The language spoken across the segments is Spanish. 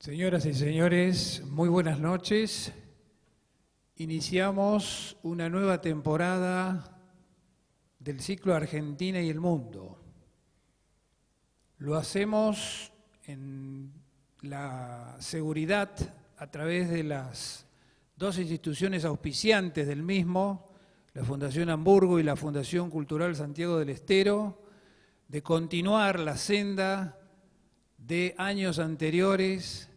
Señoras y señores, muy buenas noches. Iniciamos una nueva temporada del ciclo Argentina y el Mundo. Lo hacemos en la seguridad a través de las dos instituciones auspiciantes del mismo, la Fundación Hamburgo y la Fundación Cultural Santiago del Estero, de continuar la senda de años anteriores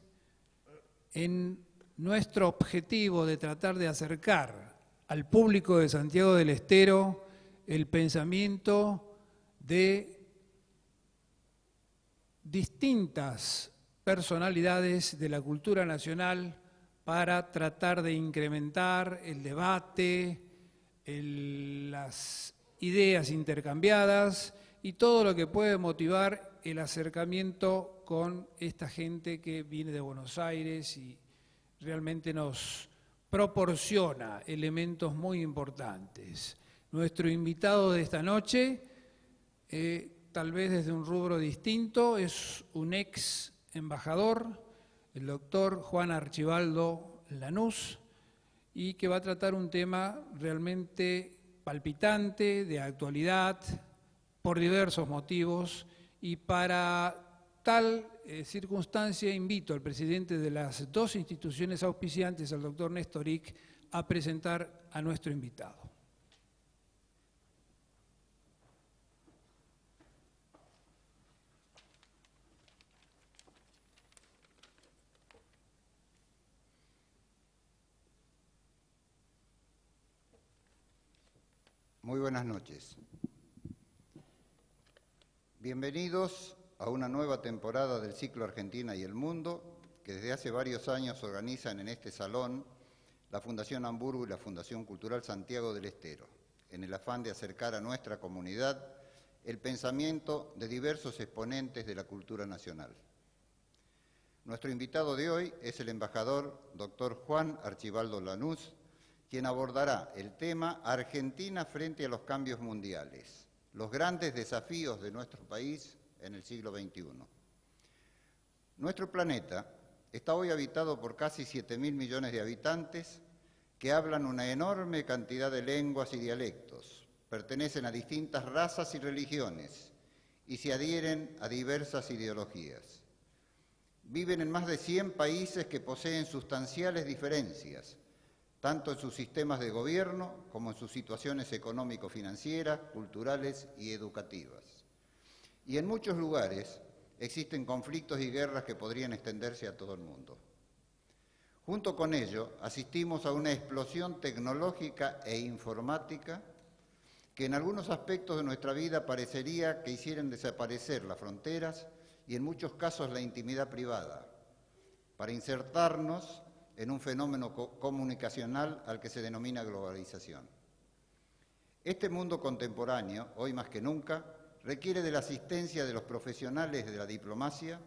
en nuestro objetivo de tratar de acercar al público de Santiago del Estero el pensamiento de distintas personalidades de la cultura nacional para tratar de incrementar el debate, las ideas intercambiadas y todo lo que puede motivar el acercamiento con esta gente que viene de Buenos Aires y realmente nos proporciona elementos muy importantes. Nuestro invitado de esta noche, tal vez desde un rubro distinto, es un ex embajador, el doctor Juan Archibaldo Lanús, y que va a tratar un tema realmente palpitante, de actualidad, por diversos motivos, y para tal circunstancia invito al presidente de las dos instituciones auspiciantes, al doctor Nestoric, a presentar a nuestro invitado. Muy buenas noches. Bienvenidos a una nueva temporada del ciclo Argentina y el Mundo, que desde hace varios años organizan en este salón la Fundación Hamburgo y la Fundación Cultural Santiago del Estero, en el afán de acercar a nuestra comunidad el pensamiento de diversos exponentes de la cultura nacional. Nuestro invitado de hoy es el embajador Dr. Juan Archibaldo Lanús, quien abordará el tema Argentina frente a los cambios mundiales, los grandes desafíos de nuestro país en el siglo XXI. Nuestro planeta está hoy habitado por casi 7.000 millones de habitantes que hablan una enorme cantidad de lenguas y dialectos, pertenecen a distintas razas y religiones y se adhieren a diversas ideologías. Viven en más de 100 países que poseen sustanciales diferencias, tanto en sus sistemas de gobierno como en sus situaciones económico-financieras, culturales y educativas. Y en muchos lugares existen conflictos y guerras que podrían extenderse a todo el mundo. Junto con ello, asistimos a una explosión tecnológica e informática que en algunos aspectos de nuestra vida parecería que hicieran desaparecer las fronteras y en muchos casos la intimidad privada, para insertarnos en un fenómeno comunicacional al que se denomina globalización. Este mundo contemporáneo, hoy más que nunca, requiere de la asistencia de los profesionales de la diplomacia,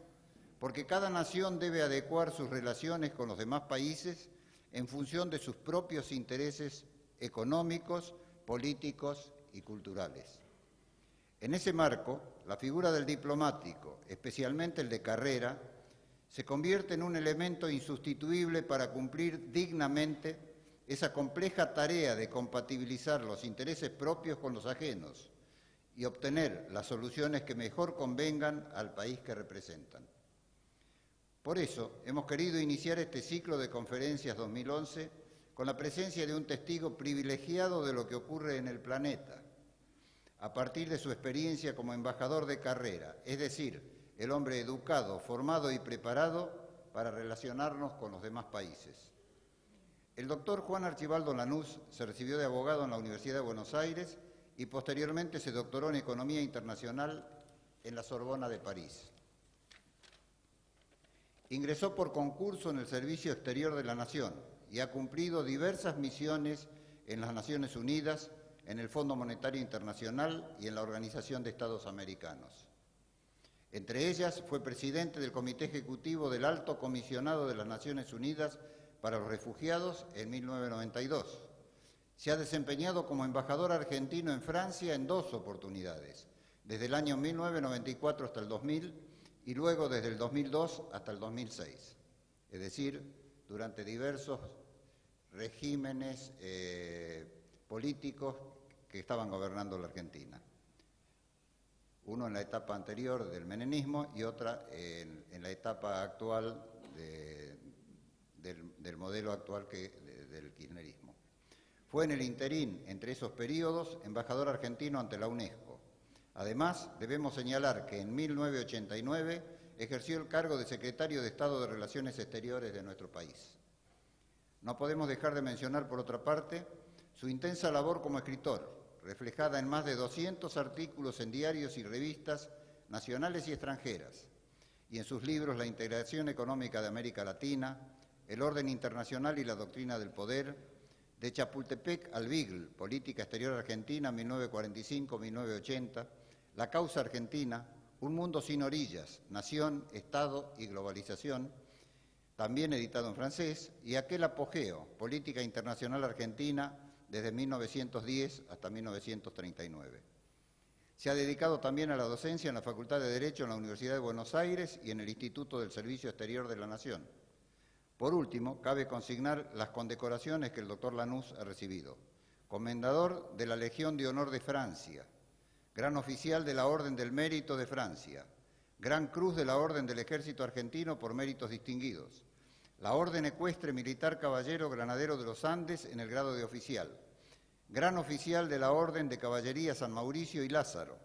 porque cada nación debe adecuar sus relaciones con los demás países en función de sus propios intereses económicos, políticos y culturales. En ese marco, la figura del diplomático, especialmente el de carrera, se convierte en un elemento insustituible para cumplir dignamente esa compleja tarea de compatibilizar los intereses propios con los ajenos y obtener las soluciones que mejor convengan al país que representan. Por eso, hemos querido iniciar este ciclo de conferencias 2011 con la presencia de un testigo privilegiado de lo que ocurre en el planeta, a partir de su experiencia como embajador de carrera, es decir, el hombre educado, formado y preparado para relacionarnos con los demás países. El doctor Juan Archibaldo Lanús se recibió de abogado en la Universidad de Buenos Aires y posteriormente se doctoró en Economía Internacional en la Sorbona de París. Ingresó por concurso en el Servicio Exterior de la Nación y ha cumplido diversas misiones en las Naciones Unidas, en el Fondo Monetario Internacional y en la Organización de Estados Americanos. Entre ellas, fue presidente del Comité Ejecutivo del Alto Comisionado de las Naciones Unidas para los Refugiados en 1992. Se ha desempeñado como embajador argentino en Francia en 2 oportunidades, desde el año 1994 hasta el 2000 y luego desde el 2002 hasta el 2006. es decir, durante diversos regímenes políticos que estaban gobernando la Argentina. Uno en la etapa anterior del menemismo y otra en la etapa actual del modelo actual del kirchnerismo. Fue en el interín entre esos periodos embajador argentino ante la UNESCO. Además, debemos señalar que en 1989 ejerció el cargo de secretario de Estado de Relaciones Exteriores de nuestro país. No podemos dejar de mencionar, por otra parte, su intensa labor como escritor, reflejada en más de 200 artículos en diarios y revistas nacionales y extranjeras, y en sus libros La integración económica de América Latina, El orden internacional y la doctrina del poder, De Chapultepec al Beagle, Política Exterior Argentina, 1945-1980, La causa argentina, Un mundo sin orillas, Nación, Estado y globalización, también editado en francés, y Aquel apogeo, Política Internacional Argentina, desde 1910 hasta 1939. Se ha dedicado también a la docencia en la Facultad de Derecho en la Universidad de Buenos Aires y en el Instituto del Servicio Exterior de la Nación. Por último, cabe consignar las condecoraciones que el doctor Lanús ha recibido. Comendador de la Legión de Honor de Francia, Gran Oficial de la Orden del Mérito de Francia, Gran Cruz de la Orden del Ejército Argentino por méritos distinguidos, la Orden Ecuestre Militar Caballero Granadero de los Andes en el grado de oficial, Gran Oficial de la Orden de Caballería San Mauricio y Lázaro,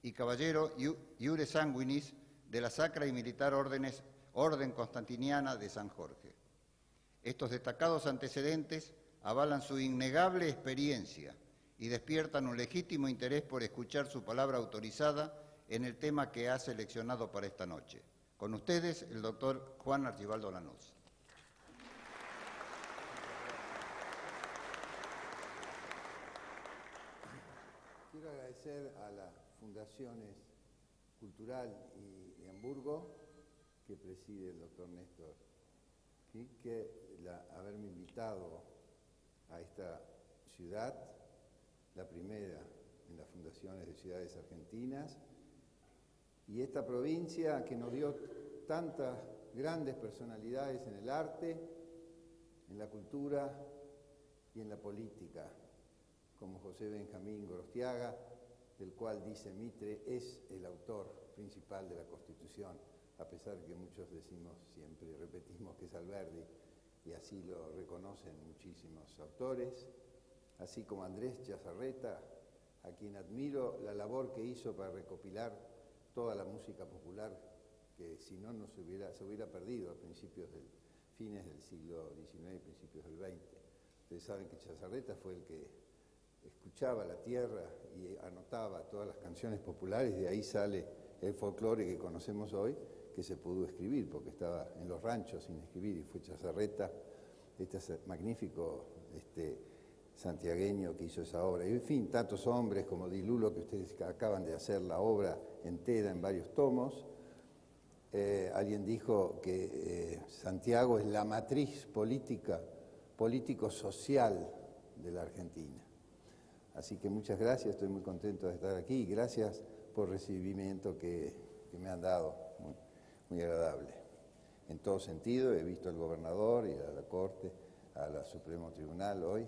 y Caballero Iure Sanguinis de la Sacra y Militar Orden Constantiniana de San Jorge. Estos destacados antecedentes avalan su innegable experiencia y despiertan un legítimo interés por escuchar su palabra autorizada en el tema que ha seleccionado para esta noche. Con ustedes, el doctor Juan Archibaldo Lanús. Quiero agradecer a las fundaciones Cultural y Hamburgo, que preside el doctor Néstor Kirchke, haberme invitado a esta ciudad, la primera en las fundaciones de ciudades argentinas, y esta provincia que nos dio tantas grandes personalidades en el arte, en la cultura y en la política, como José Benjamín Gorostiaga, del cual dice Mitre es el autor principal de la Constitución, a pesar que muchos decimos siempre, repetimos que es Alberdi, y así lo reconocen muchísimos autores, así como Andrés Chazarreta, a quien admiro la labor que hizo para recopilar toda la música popular, que si no, se hubiera perdido a fines del siglo XIX y principios del XX. Ustedes saben que Chazarreta fue el que escuchaba la tierra y anotaba todas las canciones populares, de ahí sale el folclore que conocemos hoy, que se pudo escribir, porque estaba en los ranchos sin escribir, y fue Chazarreta, este magnífico santiagueño que hizo esa obra. Y en fin, tantos hombres como Di Lulo, que ustedes acaban de hacer la obra entera en varios tomos. Alguien dijo que Santiago es la matriz político-social de la Argentina. Así que muchas gracias, estoy muy contento de estar aquí, y gracias por el recibimiento que me han dado, muy agradable. En todo sentido, he visto al gobernador y a la Corte, al Supremo Tribunal hoy,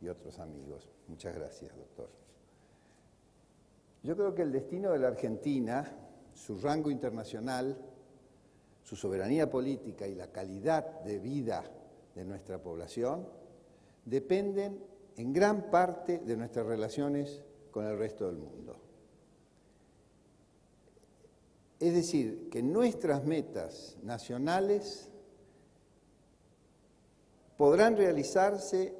y otros amigos. Muchas gracias, doctor. Yo creo que el destino de la Argentina, su rango internacional, su soberanía política y la calidad de vida de nuestra población dependen en gran parte de nuestras relaciones con el resto del mundo. Es decir, que nuestras metas nacionales podrán realizarse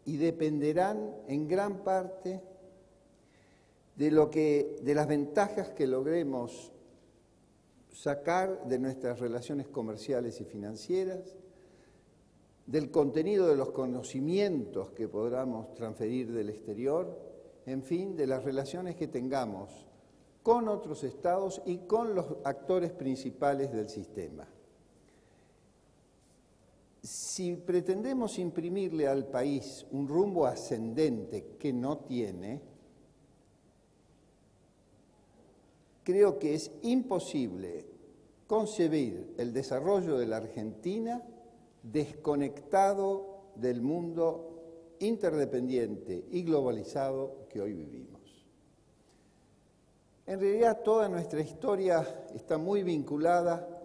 y dependerán en gran parte de las ventajas que logremos sacar de nuestras relaciones comerciales y financieras, del contenido de los conocimientos que podamos transferir del exterior, en fin, de las relaciones que tengamos con otros estados y con los actores principales del sistema. Si pretendemos imprimirle al país un rumbo ascendente que no tiene, creo que es imposible concebir el desarrollo de la Argentina desconectado del mundo interdependiente y globalizado que hoy vivimos. En realidad, toda nuestra historia está muy vinculada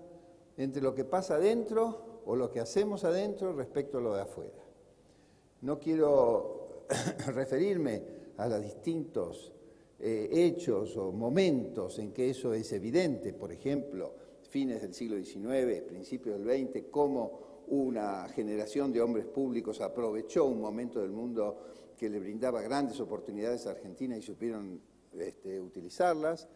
entre lo que pasa adentro o lo que hacemos adentro respecto a lo de afuera. No quiero referirme a los distintos hechos o momentos en que eso es evidente, por ejemplo, fines del siglo XIX, principios del XX, cómo una generación de hombres públicos aprovechó un momento del mundo que le brindaba grandes oportunidades a Argentina y supieron utilizarlas,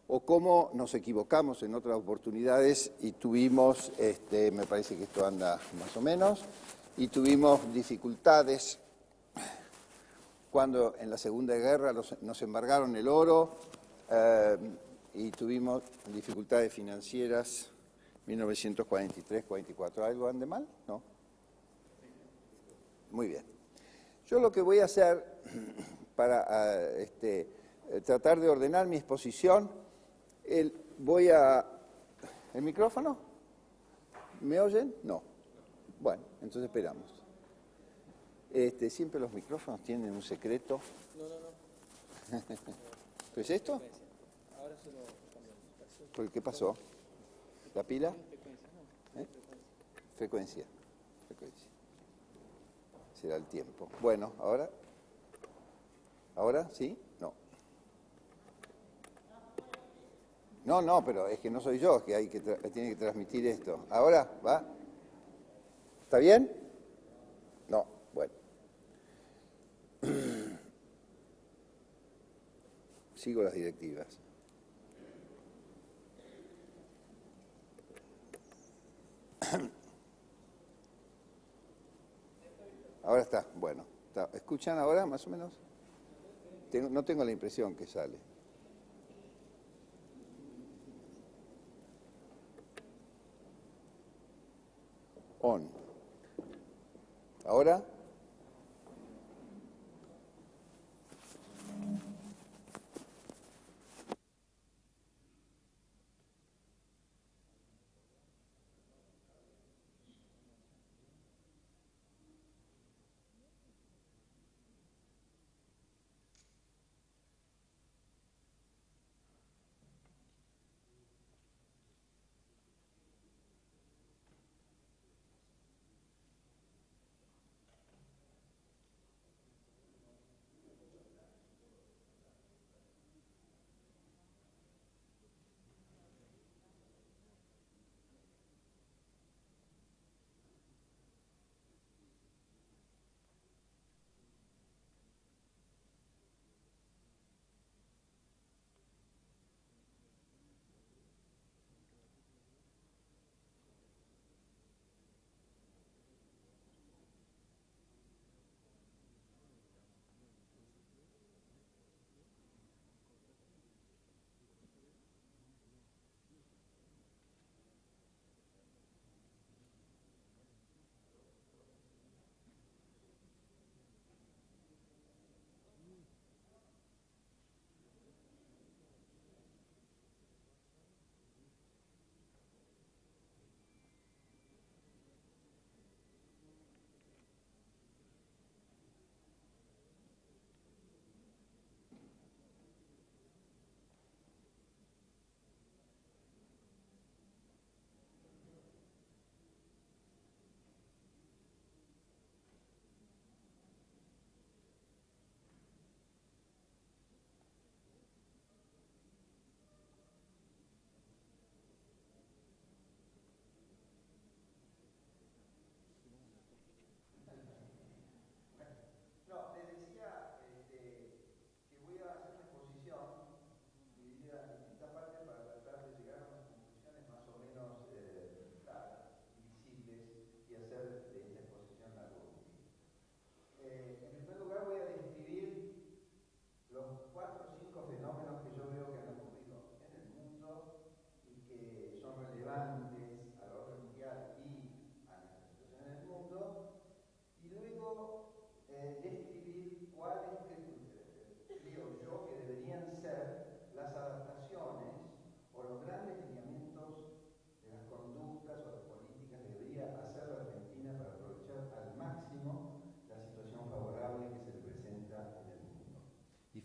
o cómo nos equivocamos en otras oportunidades y tuvimos, me parece que esto anda más o menos, y tuvimos dificultades cuando en la Segunda Guerra nos embargaron el oro y tuvimos dificultades financieras 1943-44. ¿Algo ande mal? ¿No? Muy bien. Yo lo que voy a hacer para tratar de ordenar mi exposición, ¿el micrófono? ¿Me oyen? No. Bueno, entonces esperamos. Siempre los micrófonos tienen un secreto. No. ¿Qué es esto? Ahora se lo cambiamos. ¿Qué pasó? ¿La pila? Frecuencia. Será el tiempo. Bueno, ¿ahora? ¿Ahora? ¿Sí? No. No, pero es que no soy yo, que tiene que transmitir esto. ¿Ahora? ¿Va? ¿Está bien? No, bueno. Sigo las directivas. Ahora está, bueno. ¿Escuchan ahora más o menos? No tengo la impresión que sale. On. ¿Ahora?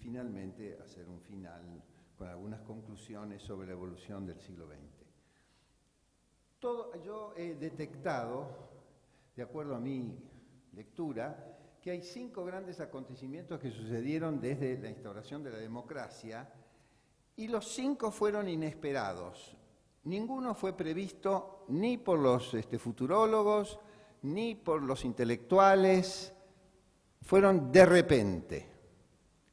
finalmente hacer un final con algunas conclusiones sobre la evolución del siglo XX. Yo he detectado, de acuerdo a mi lectura, que hay 5 grandes acontecimientos que sucedieron desde la instauración de la democracia, y los 5 fueron inesperados. Ninguno fue previsto ni por los futurólogos, ni por los intelectuales, fueron de repente,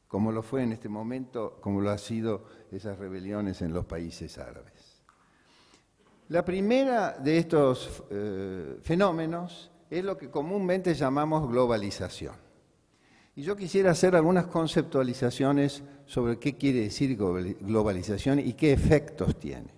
como lo fue en este momento, como lo han sido esas rebeliones en los países árabes. La primera de estos fenómenos es lo que comúnmente llamamos globalización. Y yo quisiera hacer algunas conceptualizaciones sobre qué quiere decir globalización y qué efectos tiene.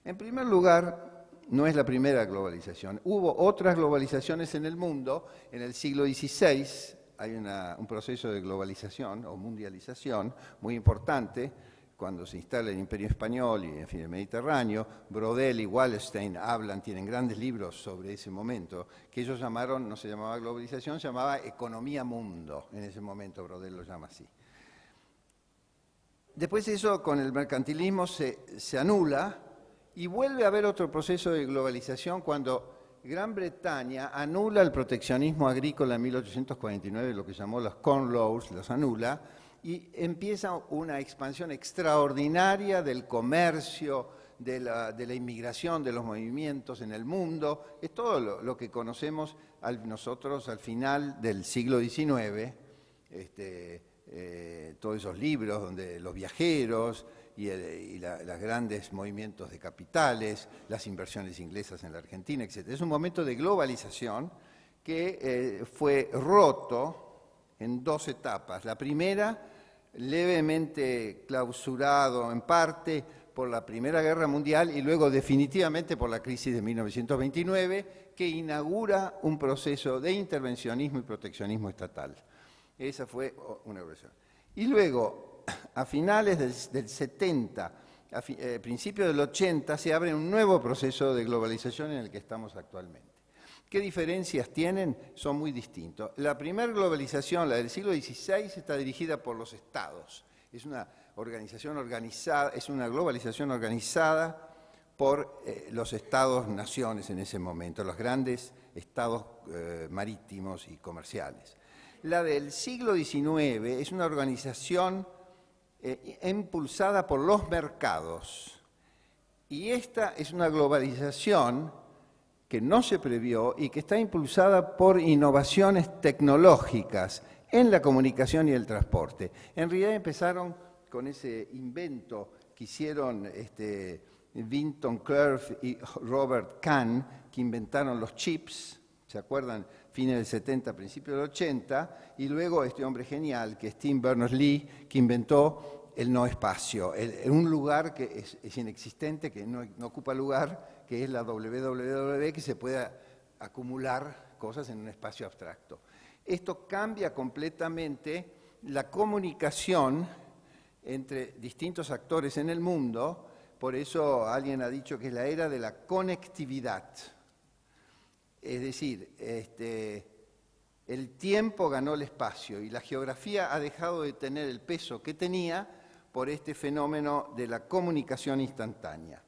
En primer lugar, no es la primera globalización. Hubo otras globalizaciones en el mundo. En el siglo XVI hay un proceso de globalización o mundialización muy importante, cuando se instala el Imperio Español y, en fin, el Mediterráneo. Brodel y Wallerstein tienen grandes libros sobre ese momento, que ellos llamaron, no se llamaba globalización, se llamaba economía mundo. En ese momento Brodel lo llama así. Después eso, con el mercantilismo, se anula y vuelve a haber otro proceso de globalización cuando Gran Bretaña anula el proteccionismo agrícola en 1849, lo que llamó los Corn Laws, los anula, y empieza una expansión extraordinaria del comercio, de la inmigración, de los movimientos en el mundo. Es todo lo que conocemos nosotros al final del siglo XIX, todos esos libros donde los viajeros y los grandes movimientos de capitales, las inversiones inglesas en la Argentina, etc. Es un momento de globalización que fue roto en 2 etapas. La primera, levemente clausurado en parte por la Primera Guerra Mundial y luego definitivamente por la crisis de 1929, que inaugura un proceso de intervencionismo y proteccionismo estatal. Esa fue una evolución. Y luego, a finales del 70, a principios del 80, se abre un nuevo proceso de globalización en el que estamos actualmente. ¿Qué diferencias tienen? Son muy distintos. La primera globalización, la del siglo XVI, está dirigida por los estados. Es una organización organizada, es una globalización organizada por los estados-naciones en ese momento, los grandes estados marítimos y comerciales. La del siglo XIX es una organización impulsada por los mercados. Y esta es una globalización que no se previó y que está impulsada por innovaciones tecnológicas en la comunicación y el transporte. En realidad empezaron con ese invento que hicieron Vinton Cerf y Robert Kahn, que inventaron los chips, ¿se acuerdan? Fines del 70, principios del 80, y luego este hombre genial, que es Tim Berners-Lee, que inventó el no espacio, un lugar que es inexistente, que no ocupa lugar, que es la WWW, que se puede acumular cosas en un espacio abstracto. Esto cambia completamente la comunicación entre distintos actores en el mundo, por eso alguien ha dicho que es la era de la conectividad. Es decir, el tiempo ganó el espacio y la geografía ha dejado de tener el peso que tenía por este fenómeno de la comunicación instantánea.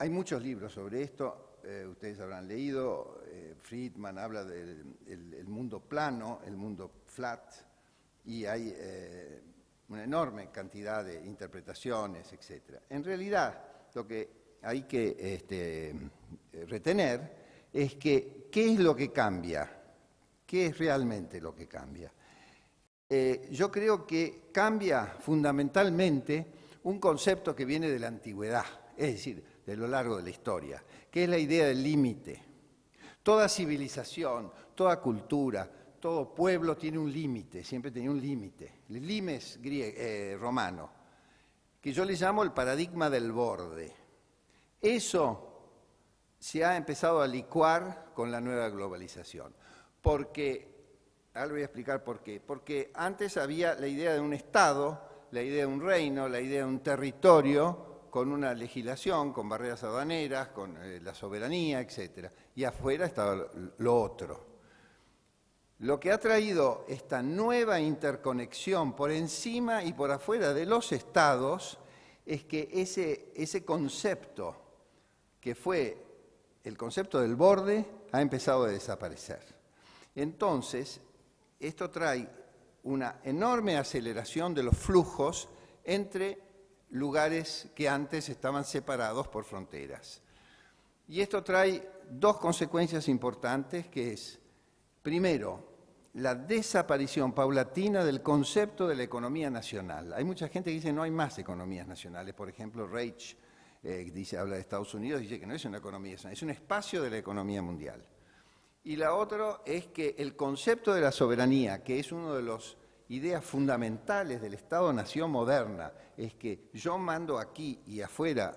Hay muchos libros sobre esto, ustedes habrán leído, Friedman habla del mundo plano, el mundo flat, y hay una enorme cantidad de interpretaciones, etc. En realidad, lo que hay que retener es que, ¿qué es lo que cambia? ¿Qué es realmente lo que cambia? Yo creo que cambia fundamentalmente un concepto que viene de la antigüedad, es decir, de lo largo de la historia, que es la idea del límite. Toda civilización, toda cultura, todo pueblo tiene un límite, siempre tenía un límite. El limes romano, que yo le llamo el paradigma del borde. Eso se ha empezado a licuar con la nueva globalización. Porque, ahora voy a explicar por qué. Porque antes había la idea de un Estado, la idea de un reino, la idea de un territorio, con una legislación, con barreras aduaneras, con la soberanía, etc. Y afuera estaba lo otro. Lo que ha traído esta nueva interconexión por encima y por afuera de los estados es que ese concepto, que fue el concepto del borde, ha empezado a desaparecer. Entonces, esto trae una enorme aceleración de los flujos entre lugares que antes estaban separados por fronteras. Y esto trae dos consecuencias importantes, que es, primero, la desaparición paulatina del concepto de la economía nacional. Hay mucha gente que dice que no hay más economías nacionales. Por ejemplo, Reich habla de Estados Unidos, dice que no es una economía nacional, es un espacio de la economía mundial. Y la otra es que el concepto de la soberanía, que es una de las ideas fundamentales del Estado-nación moderna, es que yo mando aquí y afuera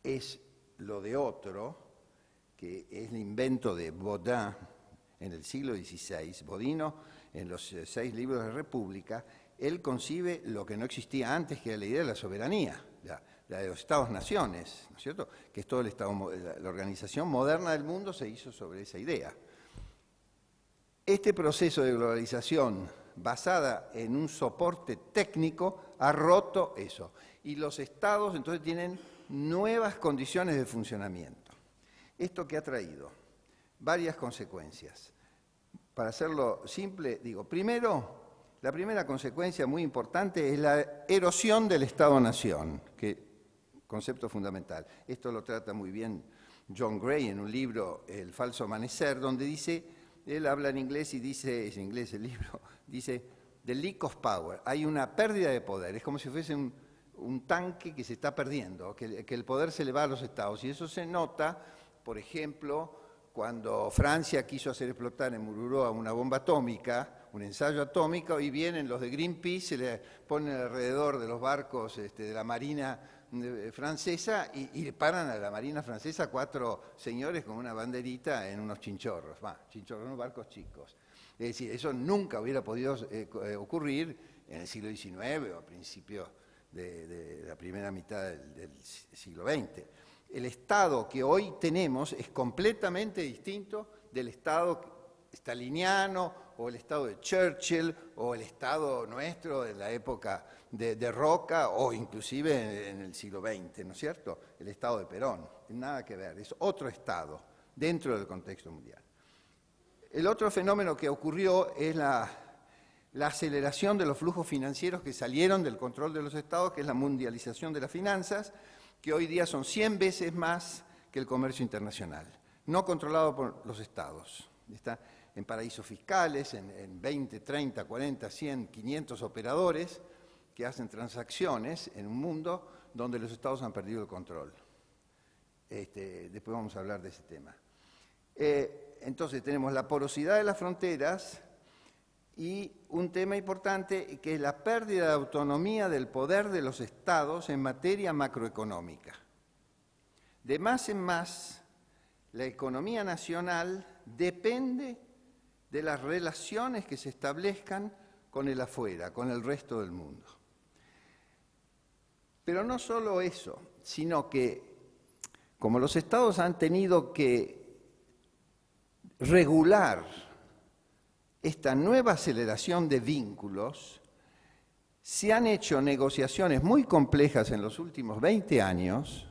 es lo de otro, que es el invento de Bodin en el siglo XVI. Bodino, en los 6 libros de República, él concibe lo que no existía antes, que era la idea de la soberanía, la de los Estados-naciones, ¿no es cierto? Que es todo el Estado, la organización moderna del mundo se hizo sobre esa idea. Este proceso de globalización basada en un soporte técnico ha roto eso. Y los estados entonces tienen nuevas condiciones de funcionamiento. ¿Esto qué ha traído? Varias consecuencias. Para hacerlo simple, digo, primero, la primera consecuencia muy importante es la erosión del Estado-nación, que concepto fundamental. Esto lo trata muy bien John Gray en un libro, El falso amanecer, donde dice, él habla en inglés y dice, es en inglés el libro, dice, the leak of power, hay una pérdida de poder, es como si fuese un tanque que se está perdiendo, que el poder se le va a los estados, y eso se nota, por ejemplo, cuando Francia quiso hacer explotar en Mururoa una bomba atómica, un ensayo atómico, y vienen los de Greenpeace, se le ponen alrededor de los barcos de la Marina francesa y le paran a la Marina francesa 4 señores con una banderita en unos chinchorros, unos barcos chicos. Es decir, eso nunca hubiera podido ocurrir en el siglo XIX o a principios de la primera mitad del siglo XX. El Estado que hoy tenemos es completamente distinto del Estado staliniano o el Estado de Churchill o el Estado nuestro de la época de Roca o inclusive en el siglo XX, ¿no es cierto? El Estado de Perón, nada que ver, es otro Estado dentro del contexto mundial. El otro fenómeno que ocurrió es la aceleración de los flujos financieros que salieron del control de los Estados, que es la mundialización de las finanzas, que hoy día son 100 veces más que el comercio internacional, no controlado por los Estados. Está en paraísos fiscales, en 20, 30, 40, 100, 500 operadores que hacen transacciones en un mundo donde los Estados han perdido el control. Después vamos a hablar de ese tema. Entonces tenemos la porosidad de las fronteras y un tema importante que es la pérdida de autonomía del poder de los Estados en materia macroeconómica. De más en más, la economía nacional depende de las relaciones que se establezcan con el afuera, con el resto del mundo. Pero no solo eso, sino que como los Estados han tenido que regular esta nueva aceleración de vínculos, se han hecho negociaciones muy complejas en los últimos 20 años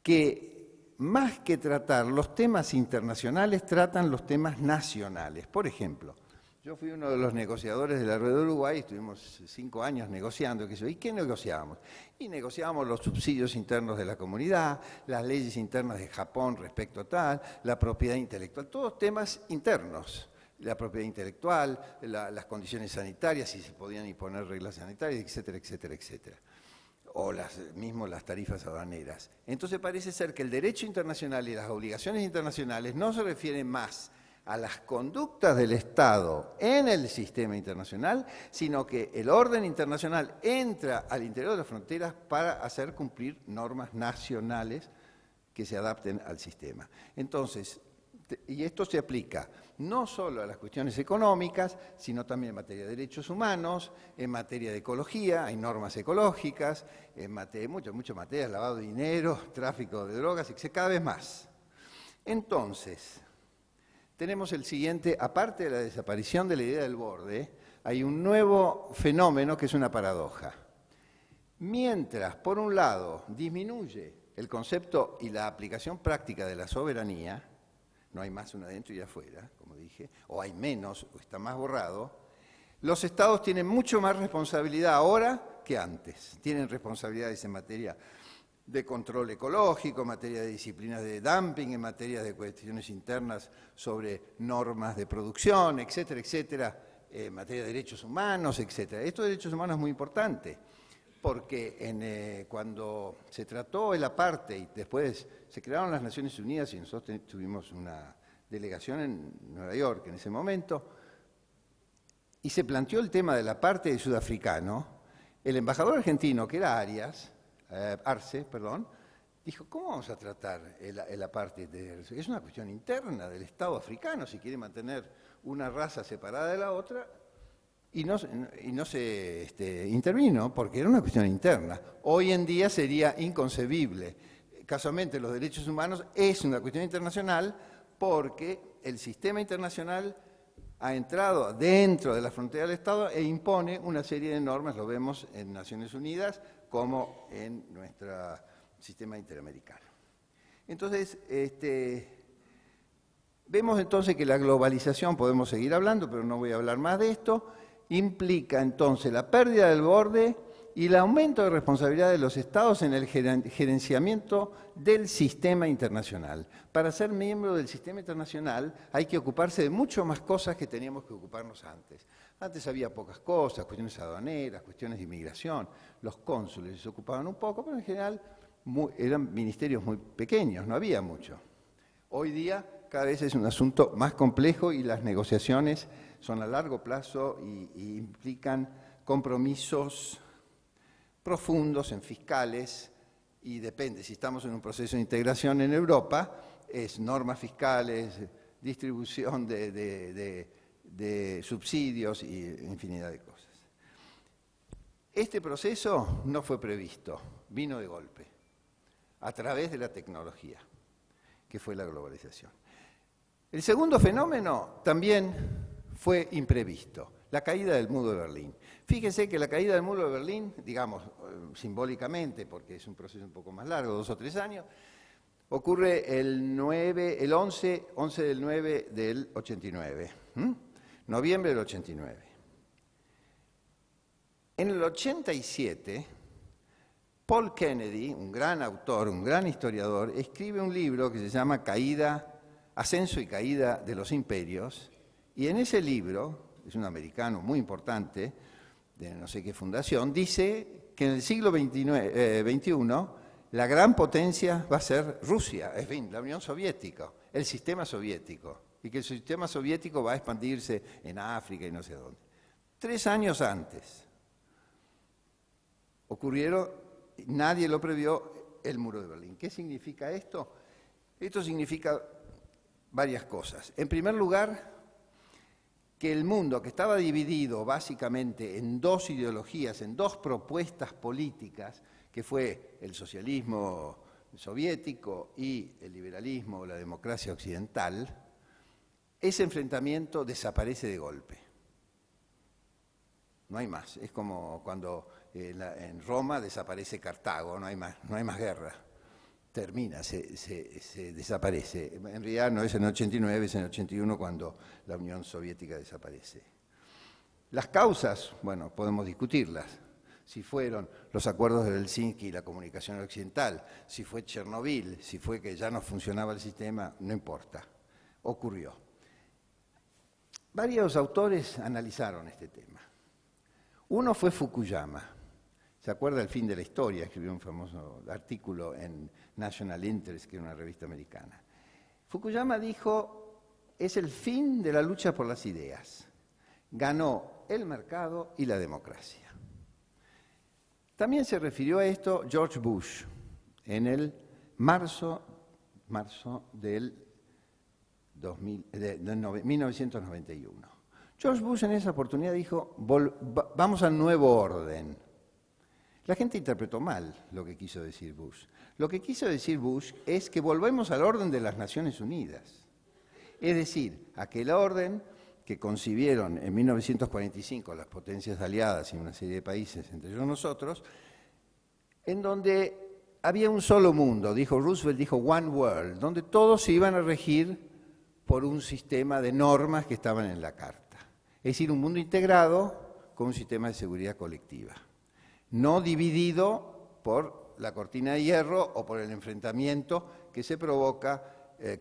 que, más que tratar los temas internacionales, tratan los temas nacionales. Por ejemplo, yo fui uno de los negociadores de la Red de Uruguay, estuvimos 5 años negociando, ¿y qué negociábamos? Y negociábamos los subsidios internos de la comunidad, las leyes internas de Japón respecto a tal, la propiedad intelectual, todos temas internos. La propiedad intelectual, las condiciones sanitarias, si se podían imponer reglas sanitarias, etcétera, etcétera, etcétera. O mismo las tarifas aduaneras. Entonces parece ser que el derecho internacional y las obligaciones internacionales no se refieren más a las conductas del Estado en el sistema internacional, sino que el orden internacional entra al interior de las fronteras para hacer cumplir normas nacionales que se adapten al sistema. Entonces, y esto se aplica no solo a las cuestiones económicas, sino también en materia de derechos humanos, en materia de ecología, hay normas ecológicas, en materia, muchas materias, lavado de dinero, tráfico de drogas, etc., cada vez más. Entonces, tenemos el siguiente, aparte de la desaparición de la idea del borde, hay un nuevo fenómeno que es una paradoja. Mientras, por un lado, disminuye el concepto y la aplicación práctica de la soberanía, no hay más una adentro y afuera, como dije, o hay menos, o está más borrado, los estados tienen mucho más responsabilidad ahora que antes. Tienen responsabilidades en materia de control ecológico, en materia de disciplinas de dumping, en materia de cuestiones internas sobre normas de producción, etcétera, etcétera, en materia de derechos humanos, etcétera. Esto de derechos humanos es muy importante, porque cuando se trató el apartheid, después se crearon las Naciones Unidas y nosotros tuvimos una delegación en Nueva York en ese momento, y se planteó el tema del apartheid sudafricano, el embajador argentino, que era Arce, dijo, ¿cómo vamos a tratar el apartheid? Es una cuestión interna del Estado africano, si quiere mantener una raza separada de la otra, y no se intervino, porque era una cuestión interna. Hoy en día sería inconcebible. Casualmente, los derechos humanos es una cuestión internacional porque el sistema internacional ha entrado dentro de la frontera del Estado e impone una serie de normas, lo vemos en Naciones Unidas como en nuestro sistema interamericano. Entonces, vemos entonces que la globalización, podemos seguir hablando, pero no voy a hablar más de esto, implica entonces la pérdida del borde y el aumento de responsabilidad de los estados en el gerenciamiento del sistema internacional. Para ser miembro del sistema internacional hay que ocuparse de mucho más cosas que teníamos que ocuparnos antes. Antes había pocas cosas, cuestiones aduaneras, cuestiones de inmigración, los cónsules se ocupaban un poco, pero en general eran ministerios muy pequeños, no había mucho. Hoy día cada vez es un asunto más complejo y las negociaciones son a largo plazo y implican compromisos profundos en fiscales, y depende, si estamos en un proceso de integración en Europa, es normas fiscales, distribución de subsidios y infinidad de cosas. Este proceso no fue previsto, vino de golpe, a través de la tecnología, que fue la globalización. El segundo fenómeno también fue imprevisto, la caída del muro de Berlín. Fíjense que la caída del muro de Berlín, digamos simbólicamente, porque es un proceso un poco más largo, 2 o 3 años, ocurre el 11 del 9 del 89, noviembre del 89. En el 87, Paul Kennedy, un gran autor, un gran historiador, escribe un libro que se llama Ascenso y Caída de los Imperios, y en ese libro, es un americano muy importante, de no sé qué fundación, dice que en el siglo XXI la gran potencia va a ser Rusia, en fin, la Unión Soviética, el sistema soviético, y que el sistema soviético va a expandirse en África y no sé dónde. 3 años antes ocurrieron, nadie lo previó, el muro de Berlín. ¿Qué significa esto? Esto significa varias cosas. En primer lugar, que el mundo, que estaba dividido básicamente en 2 ideologías, en 2 propuestas políticas, que fue el socialismo soviético y el liberalismo o la democracia occidental, ese enfrentamiento desaparece de golpe. No hay más. Es como cuando en Roma desaparece Cartago, no hay más guerra. Termina, se desaparece. En realidad no es en el 89, es en el 81 cuando la Unión Soviética desaparece. Las causas, bueno, podemos discutirlas. Si fueron los acuerdos de Helsinki y la comunicación occidental, si fue Chernobyl, si fue que ya no funcionaba el sistema, no importa. Ocurrió. Varios autores analizaron este tema. Uno fue Fukuyama. ¿Se acuerda El fin de la historia? Escribió un famoso artículo en National Interest, que era una revista americana. Fukuyama dijo, es el fin de la lucha por las ideas. Ganó el mercado y la democracia. También se refirió a esto George Bush en el marzo del 1991. George Bush en esa oportunidad dijo, vamos al nuevo orden. La gente interpretó mal lo que quiso decir Bush. Lo que quiso decir Bush es que volvemos al orden de las Naciones Unidas. Es decir, aquel orden que concibieron en 1945 las potencias aliadas y una serie de países, entre ellos nosotros, en donde había un solo mundo, dijo Roosevelt, dijo One World, donde todos se iban a regir por un sistema de normas que estaban en la Carta. Es decir, un mundo integrado con un sistema de seguridad colectiva, no dividido por la cortina de hierro o por el enfrentamiento que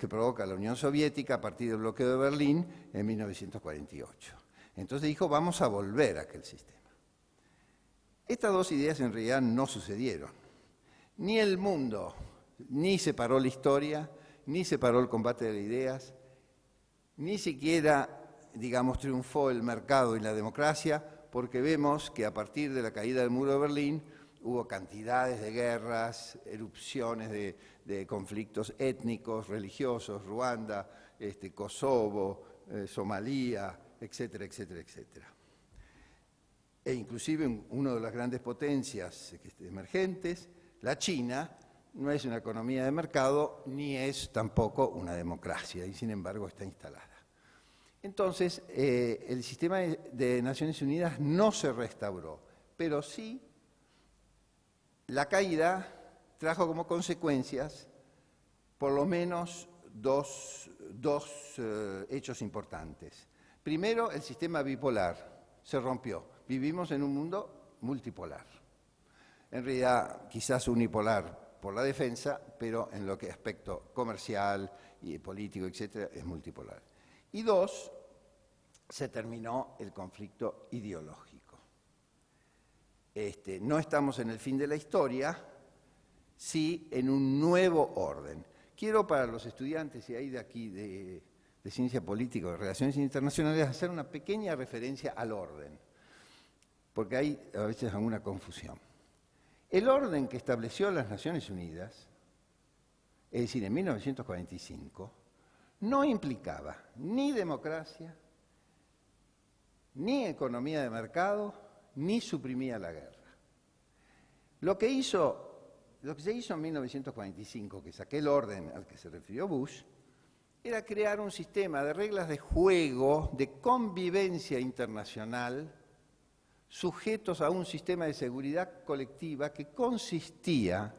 provoca la Unión Soviética a partir del bloqueo de Berlín en 1948. Entonces dijo, vamos a volver a aquel sistema. Estas dos ideas en realidad no sucedieron. Ni el mundo, ni se paró la historia, ni se paró el combate de las ideas, ni siquiera, digamos, triunfó el mercado y la democracia, porque vemos que a partir de la caída del muro de Berlín hubo cantidades de guerras, erupciones de conflictos étnicos, religiosos, Ruanda, Kosovo, Somalia, etcétera, etcétera, etcétera. E inclusive una de las grandes potencias emergentes, la China, no es una economía de mercado ni es tampoco una democracia, y sin embargo está instalada. Entonces, el sistema de Naciones Unidas no se restauró, pero sí la caída trajo como consecuencias por lo menos dos hechos importantes. Primero, el sistema bipolar se rompió. Vivimos en un mundo multipolar. En realidad, quizás unipolar por la defensa, pero en lo que aspecto comercial y político, etcétera, es multipolar. Y dos, se terminó el conflicto ideológico. No estamos en el fin de la historia, sí en un nuevo orden. Quiero para los estudiantes y ahí de aquí de Ciencia Política o de Relaciones Internacionales hacer una pequeña referencia al orden, porque hay a veces alguna confusión. El orden que estableció las Naciones Unidas, es decir, en 1945, no implicaba ni democracia, ni economía de mercado, ni suprimía la guerra. Lo que se hizo en 1945, que es aquel orden al que se refirió Bush, era crear un sistema de reglas de juego, de convivencia internacional, sujetos a un sistema de seguridad colectiva que consistía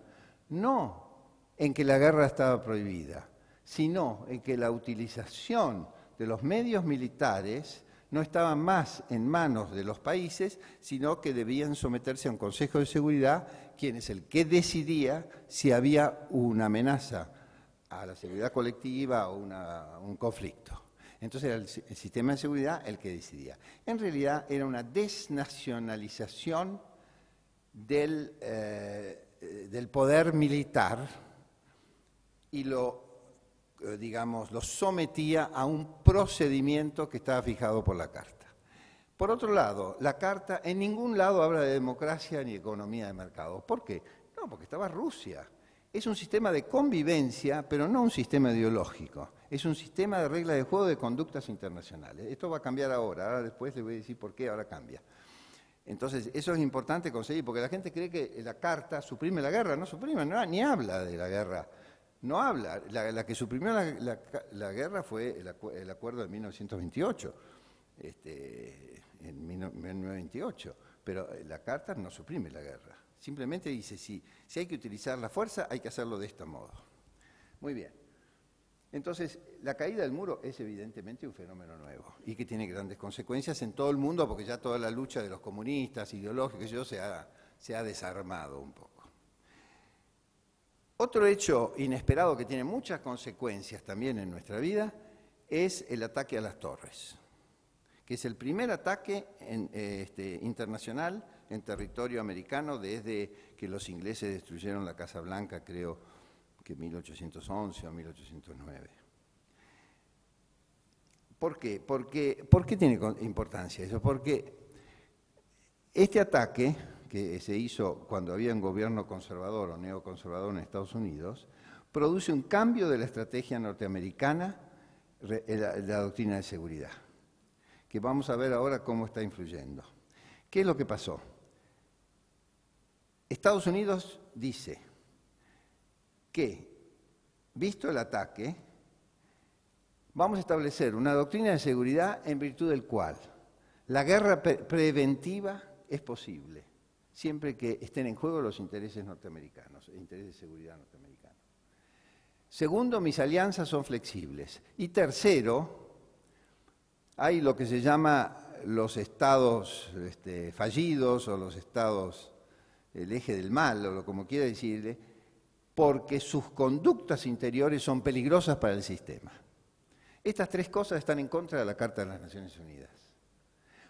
no en que la guerra estaba prohibida, sino en que la utilización de los medios militares no estaba más en manos de los países, sino que debían someterse a un Consejo de Seguridad, quien es el que decidía si había una amenaza a la seguridad colectiva o un conflicto. Entonces era el sistema de seguridad el que decidía. En realidad era una desnacionalización del poder militar y lo sometía a un procedimiento que estaba fijado por la Carta. Por otro lado, la Carta en ningún lado habla de democracia ni economía de mercado. ¿Por qué? No, porque estaba Rusia. Es un sistema de convivencia, pero no un sistema ideológico. Es un sistema de reglas de juego de conductas internacionales. Esto va a cambiar ahora después les voy a decir por qué ahora cambia. Entonces, eso es importante conseguir, porque la gente cree que la Carta suprime la guerra. No suprime, ni habla de la guerra. No habla. La que suprimió la guerra fue el acuerdo de 1928, en 1928. Pero la Carta no suprime la guerra. Simplemente dice, si hay que utilizar la fuerza, hay que hacerlo de este modo. Muy bien. Entonces, la caída del muro es evidentemente un fenómeno nuevo y que tiene grandes consecuencias en todo el mundo, porque ya toda la lucha de los comunistas, ideológicos, se ha desarmado un poco. Otro hecho inesperado que tiene muchas consecuencias también en nuestra vida es el ataque a las torres, que es el primer ataque internacional en territorio americano desde que los ingleses destruyeron la Casa Blanca, creo que 1811 o 1809. ¿Por qué? ¿Por qué tiene importancia eso? Porque este ataque, que se hizo cuando había un gobierno conservador o neoconservador en Estados Unidos, produce un cambio de la estrategia norteamericana, la doctrina de seguridad, que vamos a ver ahora cómo está influyendo. ¿Qué es lo que pasó? Estados Unidos dice que, visto el ataque, vamos a establecer una doctrina de seguridad en virtud del cual la guerra preventiva es posible, siempre que estén en juego los intereses norteamericanos, el interés de seguridad norteamericano. Segundo, mis alianzas son flexibles. Y tercero, hay lo que se llama los estados fallidos o los estados, el eje del mal, o como quiera decirle, porque sus conductas interiores son peligrosas para el sistema. Estas tres cosas están en contra de la Carta de las Naciones Unidas.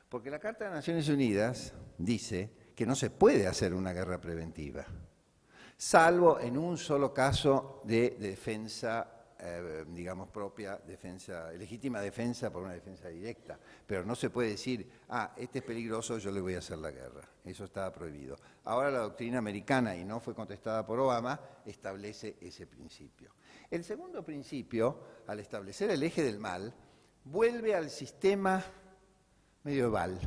Porque la Carta de las Naciones Unidas dice que no se puede hacer una guerra preventiva, salvo en un solo caso de defensa, digamos, propia, legítima defensa por una defensa directa. Pero no se puede decir, este es peligroso, yo le voy a hacer la guerra. Eso estaba prohibido. Ahora la doctrina americana, y no fue contestada por Obama, establece ese principio. El segundo principio, al establecer el eje del mal, vuelve al sistema medieval.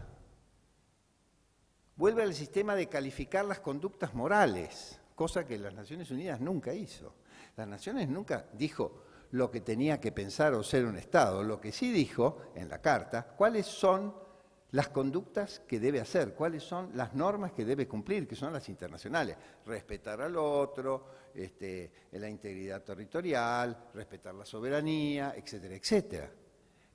Vuelve al sistema de calificar las conductas morales, cosa que las Naciones Unidas nunca hizo. Las Naciones nunca dijo lo que tenía que pensar o ser un Estado. Lo que sí dijo en la Carta, cuáles son las conductas que debe hacer, cuáles son las normas que debe cumplir, que son las internacionales. Respetar al otro, la integridad territorial, respetar la soberanía, etcétera, etcétera.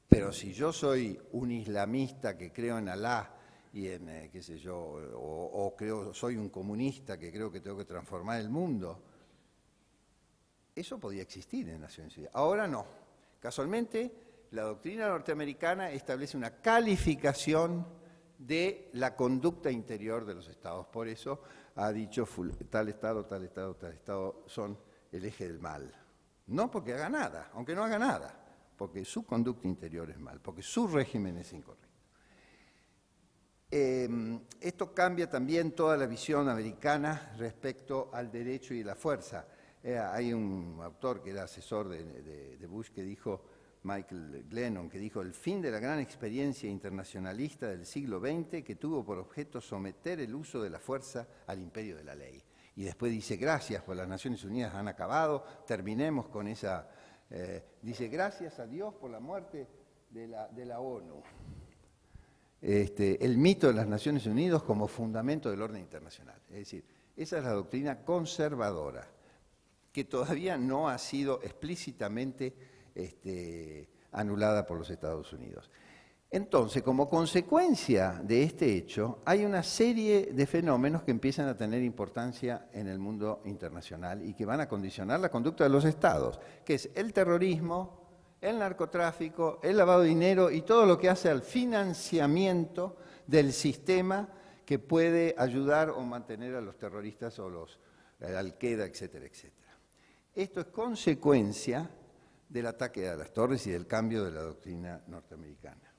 Pero si yo soy un islamista que creo en Alá y en, qué sé yo, o soy un comunista que creo que tengo que transformar el mundo, eso podía existir en Naciones Unidas. Ahora no. Casualmente, la doctrina norteamericana establece una calificación de la conducta interior de los estados. Por eso ha dicho tal estado, tal estado, tal estado son el eje del mal. No porque haga nada, aunque no haga nada, porque su conducta interior es mal, porque su régimen es incorrecto. Esto cambia también toda la visión americana respecto al derecho y la fuerza. Hay un autor que era asesor de Bush que dijo, Michael Glennon, que dijo: el fin de la gran experiencia internacionalista del siglo XX que tuvo por objeto someter el uso de la fuerza al imperio de la ley. Y después dice, gracias, pues las Naciones Unidas han acabado, terminemos con esa... dice, gracias a Dios por la muerte de la ONU. El mito de las Naciones Unidas como fundamento del orden internacional. Es decir, esa es la doctrina conservadora, que todavía no ha sido explícitamente anulada por los Estados Unidos. Entonces, como consecuencia de este hecho, hay una serie de fenómenos que empiezan a tener importancia en el mundo internacional y que van a condicionar la conducta de los Estados, que es el terrorismo, el narcotráfico, el lavado de dinero y todo lo que hace al financiamiento del sistema que puede ayudar o mantener a los terroristas o Al-Qaeda, etcétera, etcétera. Esto es consecuencia del ataque a las torres y del cambio de la doctrina norteamericana.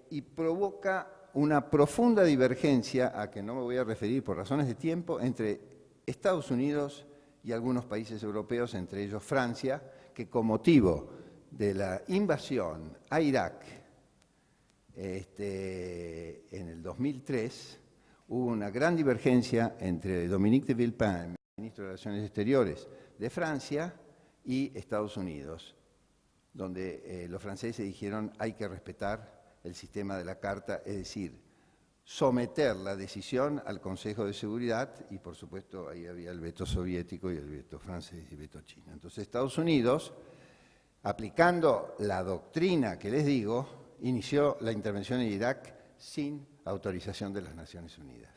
Y provoca una profunda divergencia, a que no me voy a referir por razones de tiempo, entre Estados Unidos y algunos países europeos, entre ellos Francia, que con motivo de la invasión a Irak en el 2003, hubo una gran divergencia entre Dominique de Villepin, ministro de Relaciones Exteriores de Francia, y Estados Unidos, donde los franceses dijeron hay que respetar el sistema de la Carta, es decir, someter la decisión al Consejo de Seguridad, y por supuesto ahí había el veto soviético y el veto francés y el veto chino. Entonces Estados Unidos, aplicando la doctrina que les digo, inició la intervención en Irak sin autorización de las Naciones Unidas.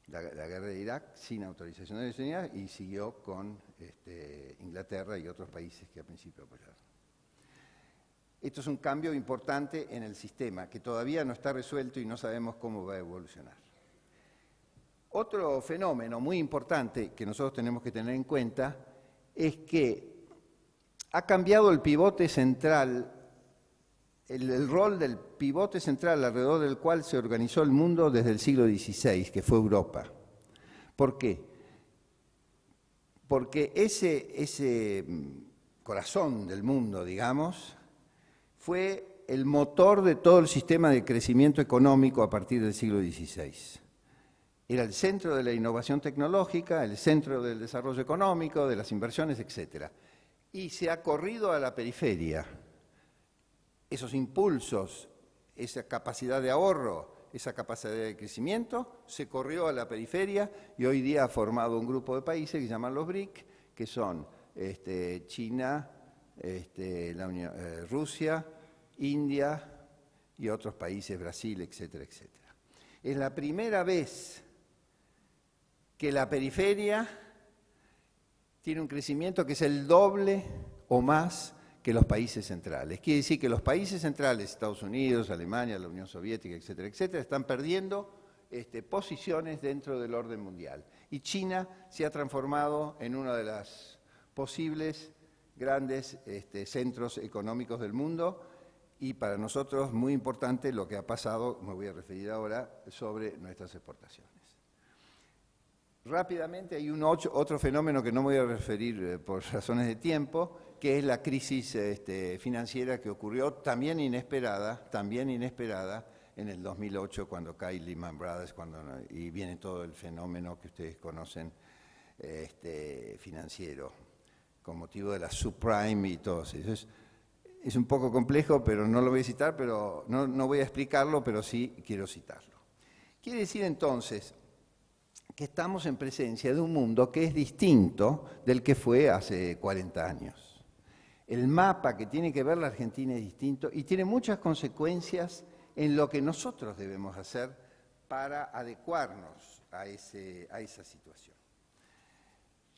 La guerra de Irak sin autorización de las Naciones Unidas, y siguió con Inglaterra y otros países que al principio apoyaron. Esto es un cambio importante en el sistema, que todavía no está resuelto y no sabemos cómo va a evolucionar. Otro fenómeno muy importante que nosotros tenemos que tener en cuenta es que ha cambiado el pivote central, el rol del pivote central alrededor del cual se organizó el mundo desde el siglo XVI, que fue Europa. ¿Por qué? Porque ese corazón del mundo, digamos, fue el motor de todo el sistema de crecimiento económico a partir del siglo XVI. Era el centro de la innovación tecnológica, el centro del desarrollo económico, de las inversiones, etc. y se ha corrido a la periferia. Esos impulsos, esa capacidad de ahorro, esa capacidad de crecimiento, se corrió a la periferia y hoy día ha formado un grupo de países que se llaman los BRIC, que son China, Rusia, India y otros países, Brasil, etcétera, etcétera. Es la primera vez que la periferia tiene un crecimiento que es el doble o más que los países centrales. Quiere decir que los países centrales, Estados Unidos, Alemania, la Unión Soviética, etcétera, etcétera, están perdiendo posiciones dentro del orden mundial. Y China se ha transformado en una de las posibles grandes centros económicos del mundo y para nosotros muy importante lo que ha pasado, me voy a referir ahora, sobre nuestras exportaciones. Rápidamente hay otro fenómeno que no me voy a referir por razones de tiempo, que es la crisis financiera que ocurrió también inesperada en el 2008 cuando cae Lehman Brothers y viene todo el fenómeno que ustedes conocen financiero, con motivo de la subprime y todo eso. Es un poco complejo, pero no lo voy a citar, pero no voy a explicarlo, pero sí quiero citarlo. Quiere decir entonces que estamos en presencia de un mundo que es distinto del que fue hace 40 años. El mapa que tiene que ver la Argentina es distinto y tiene muchas consecuencias en lo que nosotros debemos hacer para adecuarnos a esa situación.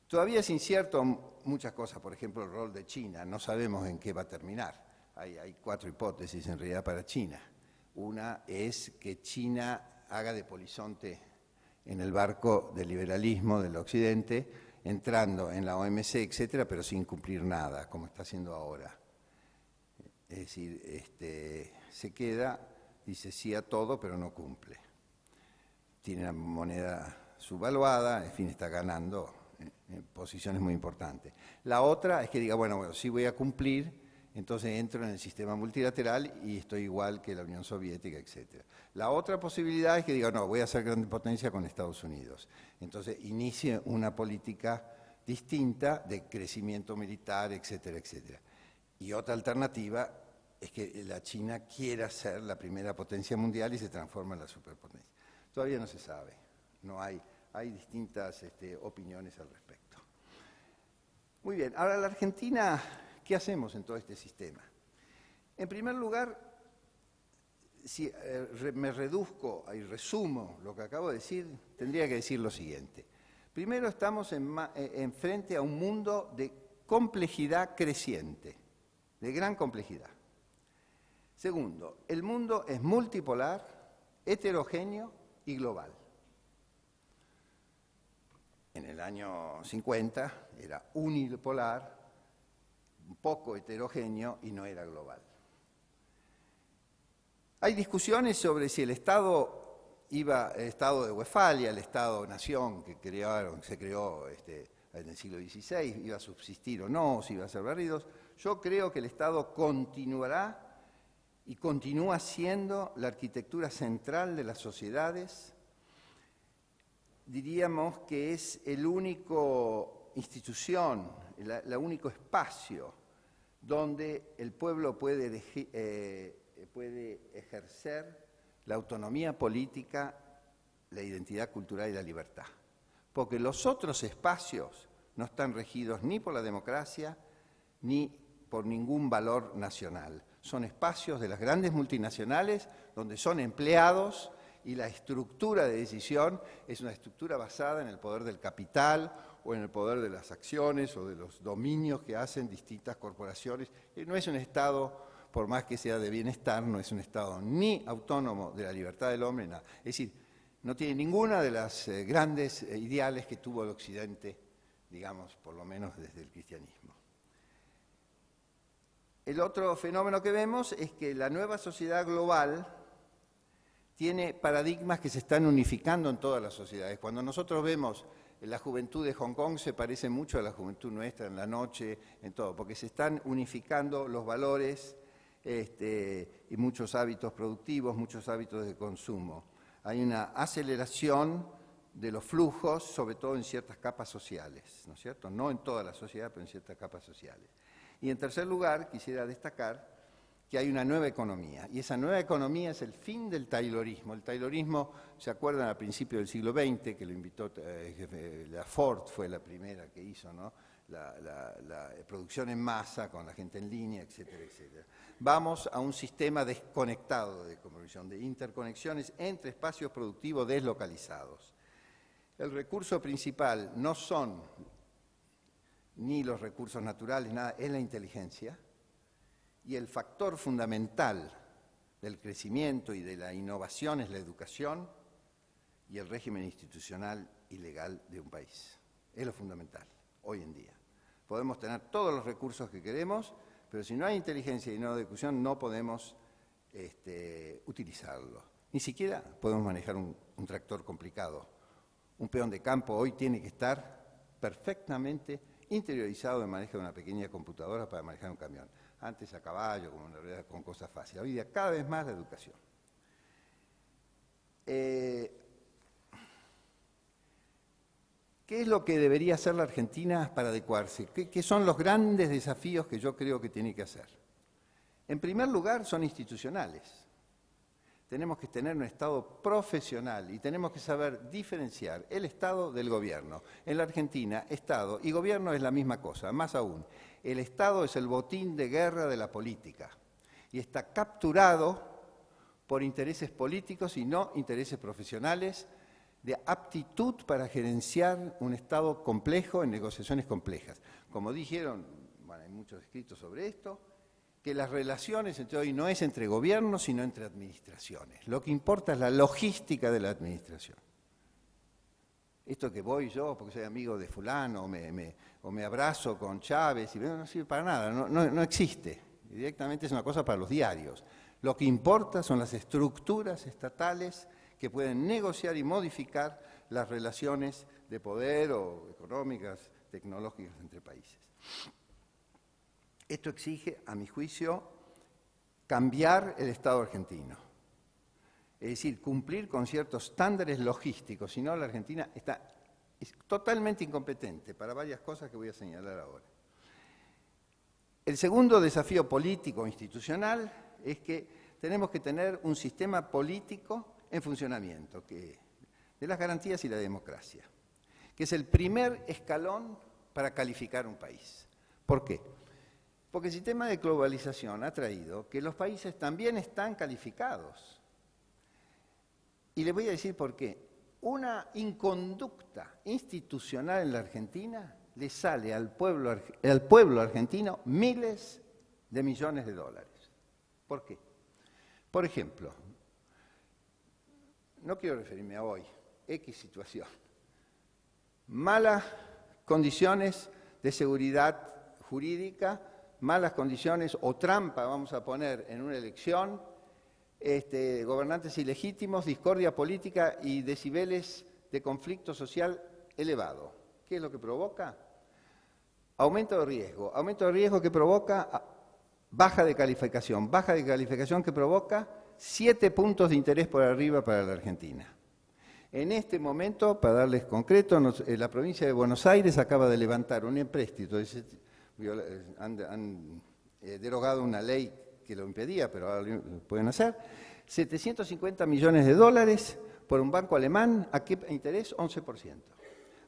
Todavía es incierto muchas cosas, por ejemplo, el rol de China, no sabemos en qué va a terminar. Hay 4 hipótesis en realidad para China. Una es que China haga de polizonte en el barco del liberalismo del Occidente, entrando en la OMC, etcétera, pero sin cumplir nada, como está haciendo ahora. Es decir, se queda, dice sí a todo, pero no cumple. Tiene una moneda subvaluada, en fin, está ganando en posiciones muy importantes. La otra es que diga, bueno, sí voy a cumplir, entonces entro en el sistema multilateral y estoy igual que la Unión Soviética, etc. La otra posibilidad es que diga, no, voy a ser gran potencia con Estados Unidos. Entonces inicie una política distinta de crecimiento militar, etcétera, etcétera. Y otra alternativa es que la China quiera ser la primera potencia mundial y se transforma en la superpotencia. Todavía no se sabe, hay distintas opiniones al respecto. Muy bien, ahora la Argentina, ¿qué hacemos en todo este sistema? En primer lugar, si me reduzco y resumo lo que acabo de decir, tendría que decir lo siguiente. Primero, estamos frente a un mundo de complejidad creciente, de gran complejidad. Segundo, el mundo es multipolar, heterogéneo y global. En el año 50 era unipolar, un poco heterogéneo y no era global. Hay discusiones sobre si el Estado el Estado de Westfalia, el Estado-nación que se creó en el siglo XVI, iba a subsistir o no, si iba a ser barridos. Yo creo que el Estado continuará y continúa siendo la arquitectura central de las sociedades. Diríamos que es el único institución, el único espacio donde el pueblo puede ejercer la autonomía política, la identidad cultural y la libertad. Porque los otros espacios no están regidos ni por la democracia ni por ningún valor nacional. Son espacios de las grandes multinacionales donde son empleados y la estructura de decisión es una estructura basada en el poder del capital o en el poder de las acciones o de los dominios que hacen distintas corporaciones. No es un Estado, por más que sea de bienestar, no es un Estado ni autónomo de la libertad del hombre, nada. Es decir, no tiene ninguna de las grandes ideales que tuvo el Occidente, digamos, por lo menos desde el cristianismo. El otro fenómeno que vemos es que la nueva sociedad global tiene paradigmas que se están unificando en todas las sociedades. Cuando nosotros vemos la juventud de Hong Kong se parece mucho a la juventud nuestra en la noche, en todo, porque se están unificando los valores y muchos hábitos productivos, muchos hábitos de consumo. Hay una aceleración de los flujos, sobre todo en ciertas capas sociales, ¿no es cierto? No en toda la sociedad, pero en ciertas capas sociales. Y en tercer lugar, quisiera destacar que hay una nueva economía, y esa nueva economía es el fin del taylorismo. El taylorismo, ¿se acuerdan? A principios del siglo XX, que lo invitó, la Ford fue la primera que hizo, ¿no? La producción en masa, con la gente en línea, etcétera, etcétera. Vamos a un sistema desconectado de conversión, de interconexiones entre espacios productivos deslocalizados. El recurso principal no son ni los recursos naturales, nada, es la inteligencia. Y el factor fundamental del crecimiento y de la innovación es la educación y el régimen institucional y legal de un país. Es lo fundamental, hoy en día. Podemos tener todos los recursos que queremos, pero si no hay inteligencia y no hay educación, no podemos utilizarlo. Ni siquiera podemos manejar un tractor complicado. Un peón de campo hoy tiene que estar perfectamente interiorizado en el manejo de una pequeña computadora para manejar un camión. Antes a caballo, con cosas fáciles. Hoy día cada vez más la educación. ¿Qué es lo que debería hacer la Argentina para adecuarse? ¿Qué son los grandes desafíos que yo creo que tiene que hacer? En primer lugar, son institucionales. Tenemos que tener un Estado profesional y tenemos que saber diferenciar el Estado del gobierno. En la Argentina, Estado y gobierno es la misma cosa, más aún. El Estado es el botín de guerra de la política y está capturado por intereses políticos y no intereses profesionales de aptitud para gerenciar un Estado complejo en negociaciones complejas. Como dijeron, bueno, hay muchos escritos sobre esto, que las relaciones entre hoy no es entre gobiernos, sino entre administraciones. Lo que importa es la logística de la administración. Esto que voy yo, porque soy amigo de fulano, o me abrazo con Chávez, y no sirve para nada, no existe. Directamente es una cosa para los diarios. Lo que importa son las estructuras estatales que pueden negociar y modificar las relaciones de poder o económicas, tecnológicas entre países. Esto exige, a mi juicio, cambiar el Estado argentino. Es decir, cumplir con ciertos estándares logísticos, si no la Argentina es totalmente incompetente para varias cosas que voy a señalar ahora. El segundo desafío político institucional es que tenemos que tener un sistema político en funcionamiento, de las garantías y la democracia, que es el primer escalón para calificar un país. ¿Por qué? Porque el sistema de globalización ha traído que los países también están calificados. Y les voy a decir por qué. Una inconducta institucional en la Argentina le sale al pueblo argentino miles de millones de dólares. ¿Por qué? Por ejemplo, no quiero referirme a hoy, X situación. Malas condiciones de seguridad jurídica, malas condiciones o trampa, vamos a poner, en una elección, gobernantes ilegítimos, discordia política y decibeles de conflicto social elevado. ¿Qué es lo que provoca? Aumento de riesgo que provoca baja de calificación que provoca 7 puntos de interés por arriba para la Argentina. En este momento, para darles concreto, la provincia de Buenos Aires acaba de levantar un empréstito, han derogado una ley que lo impedía, pero ahora lo pueden hacer, 750 millones de dólares por un banco alemán. ¿A qué interés? 11%.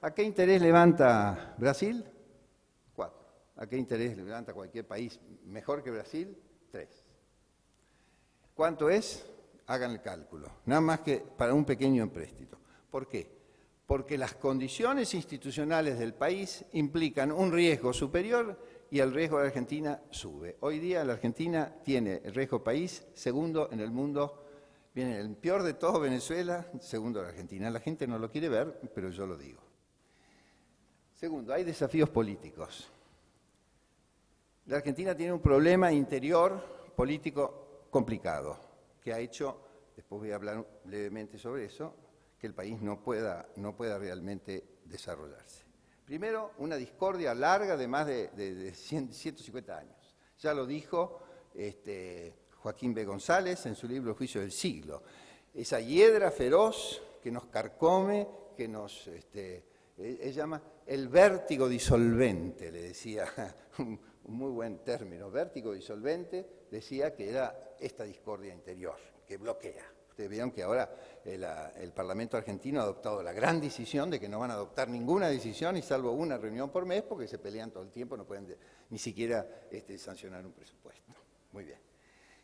¿A qué interés levanta Brasil? 4. ¿A qué interés levanta cualquier país mejor que Brasil? 3. ¿Cuánto es? Hagan el cálculo. Nada más que para un pequeño empréstito. ¿Por qué? Porque las condiciones institucionales del país implican un riesgo superior y el riesgo de la Argentina sube. Hoy día la Argentina tiene el riesgo país segundo en el mundo, viene el peor de todo Venezuela, segundo la Argentina. La gente no lo quiere ver, pero yo lo digo. Segundo, hay desafíos políticos. La Argentina tiene un problema interior político complicado, que ha hecho, después voy a hablar brevemente sobre eso, que el país no pueda realmente desarrollarse. Primero, una discordia larga de más de 150 años. Ya lo dijo Joaquín B. González en su libro El juicio del siglo. Esa hiedra feroz que nos carcome, que nos, él llama el vértigo disolvente, le decía, un muy buen término, vértigo disolvente, decía que era esta discordia interior, que bloquea. Ustedes vieron que ahora el Parlamento argentino ha adoptado la gran decisión de que no van a adoptar ninguna decisión y salvo una reunión por mes porque se pelean todo el tiempo, no pueden ni siquiera sancionar un presupuesto. Muy bien.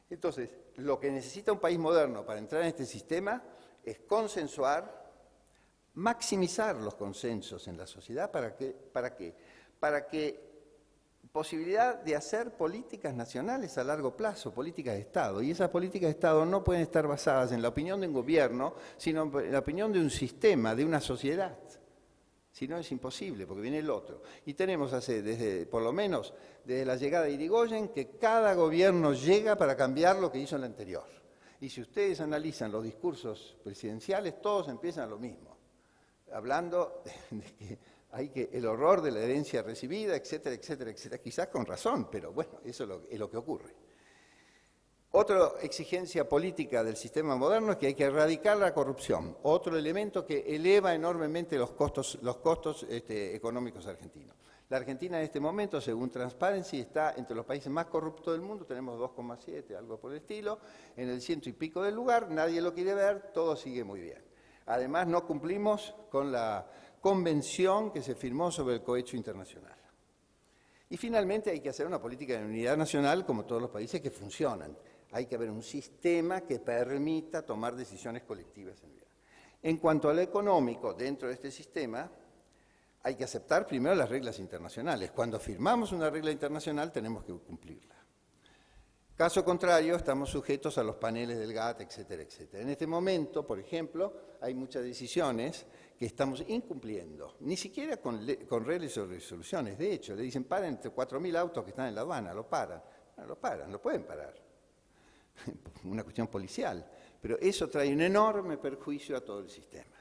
Entonces, lo que necesita un país moderno para entrar en este sistema es consensuar, maximizar los consensos en la sociedad. ¿Para qué? Para que posibilidad de hacer políticas nacionales a largo plazo, políticas de Estado. Y esas políticas de Estado no pueden estar basadas en la opinión de un gobierno, sino en la opinión de un sistema, de una sociedad. Si no, es imposible, porque viene el otro. Y tenemos por lo menos desde la llegada de Irigoyen, que cada gobierno llega para cambiar lo que hizo el anterior. Y si ustedes analizan los discursos presidenciales, todos empiezan lo mismo, hablando de que el horror de la herencia recibida, etcétera, etcétera, etcétera. Quizás con razón, pero bueno, eso es lo que ocurre. Otra exigencia política del sistema moderno es que hay que erradicar la corrupción, otro elemento que eleva enormemente los costos económicos argentinos. La Argentina en este momento, según Transparency, está entre los países más corruptos del mundo, tenemos 2,7, algo por el estilo, en el 100 y pico del lugar, nadie lo quiere ver, todo sigue muy bien. Además, no cumplimos con la convención que se firmó sobre el cohecho internacional. Y finalmente hay que hacer una política de unidad nacional, como todos los países, que funcionan. Hay que haber un sistema que permita tomar decisiones colectivas en unidad. En cuanto a lo económico, dentro de este sistema, hay que aceptar primero las reglas internacionales. Cuando firmamos una regla internacional tenemos que cumplirla. Caso contrario, estamos sujetos a los paneles del GATT, etcétera, etcétera. En este momento, por ejemplo, hay muchas decisiones que estamos incumpliendo, ni siquiera con reglas o resoluciones. De hecho, le dicen, paren entre 4.000 autos que están en la aduana, lo paran. No, lo paran, lo pueden parar. Una cuestión policial. Pero eso trae un enorme perjuicio a todo el sistema.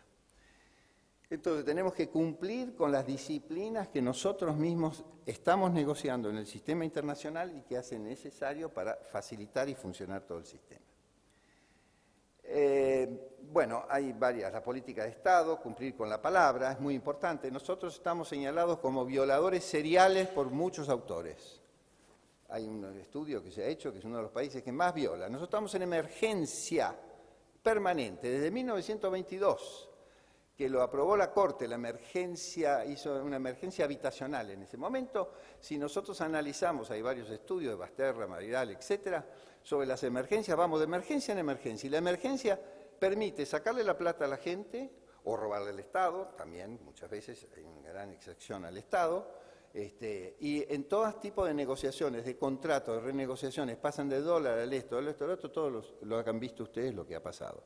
Entonces, tenemos que cumplir con las disciplinas que nosotros mismos estamos negociando en el sistema internacional y que hacen necesario para facilitar y funcionar todo el sistema. Bueno, hay varias. La política de Estado, cumplir con la palabra, es muy importante. Nosotros estamos señalados como violadores seriales por muchos autores. Hay un estudio que se ha hecho, que es uno de los países que más viola. Nosotros estamos en emergencia permanente, desde 1922, que lo aprobó la Corte, la emergencia, hizo una emergencia habitacional en ese momento. Si nosotros analizamos, hay varios estudios de Basterra, Mariral, etcétera, sobre las emergencias, vamos de emergencia en emergencia. Y la emergencia permite sacarle la plata a la gente, o robarle al Estado, también muchas veces hay una gran exacción al Estado, y en todo tipo de negociaciones, de contratos, de renegociaciones, pasan de dólar al esto, al otro, todos lo han visto ustedes lo que ha pasado.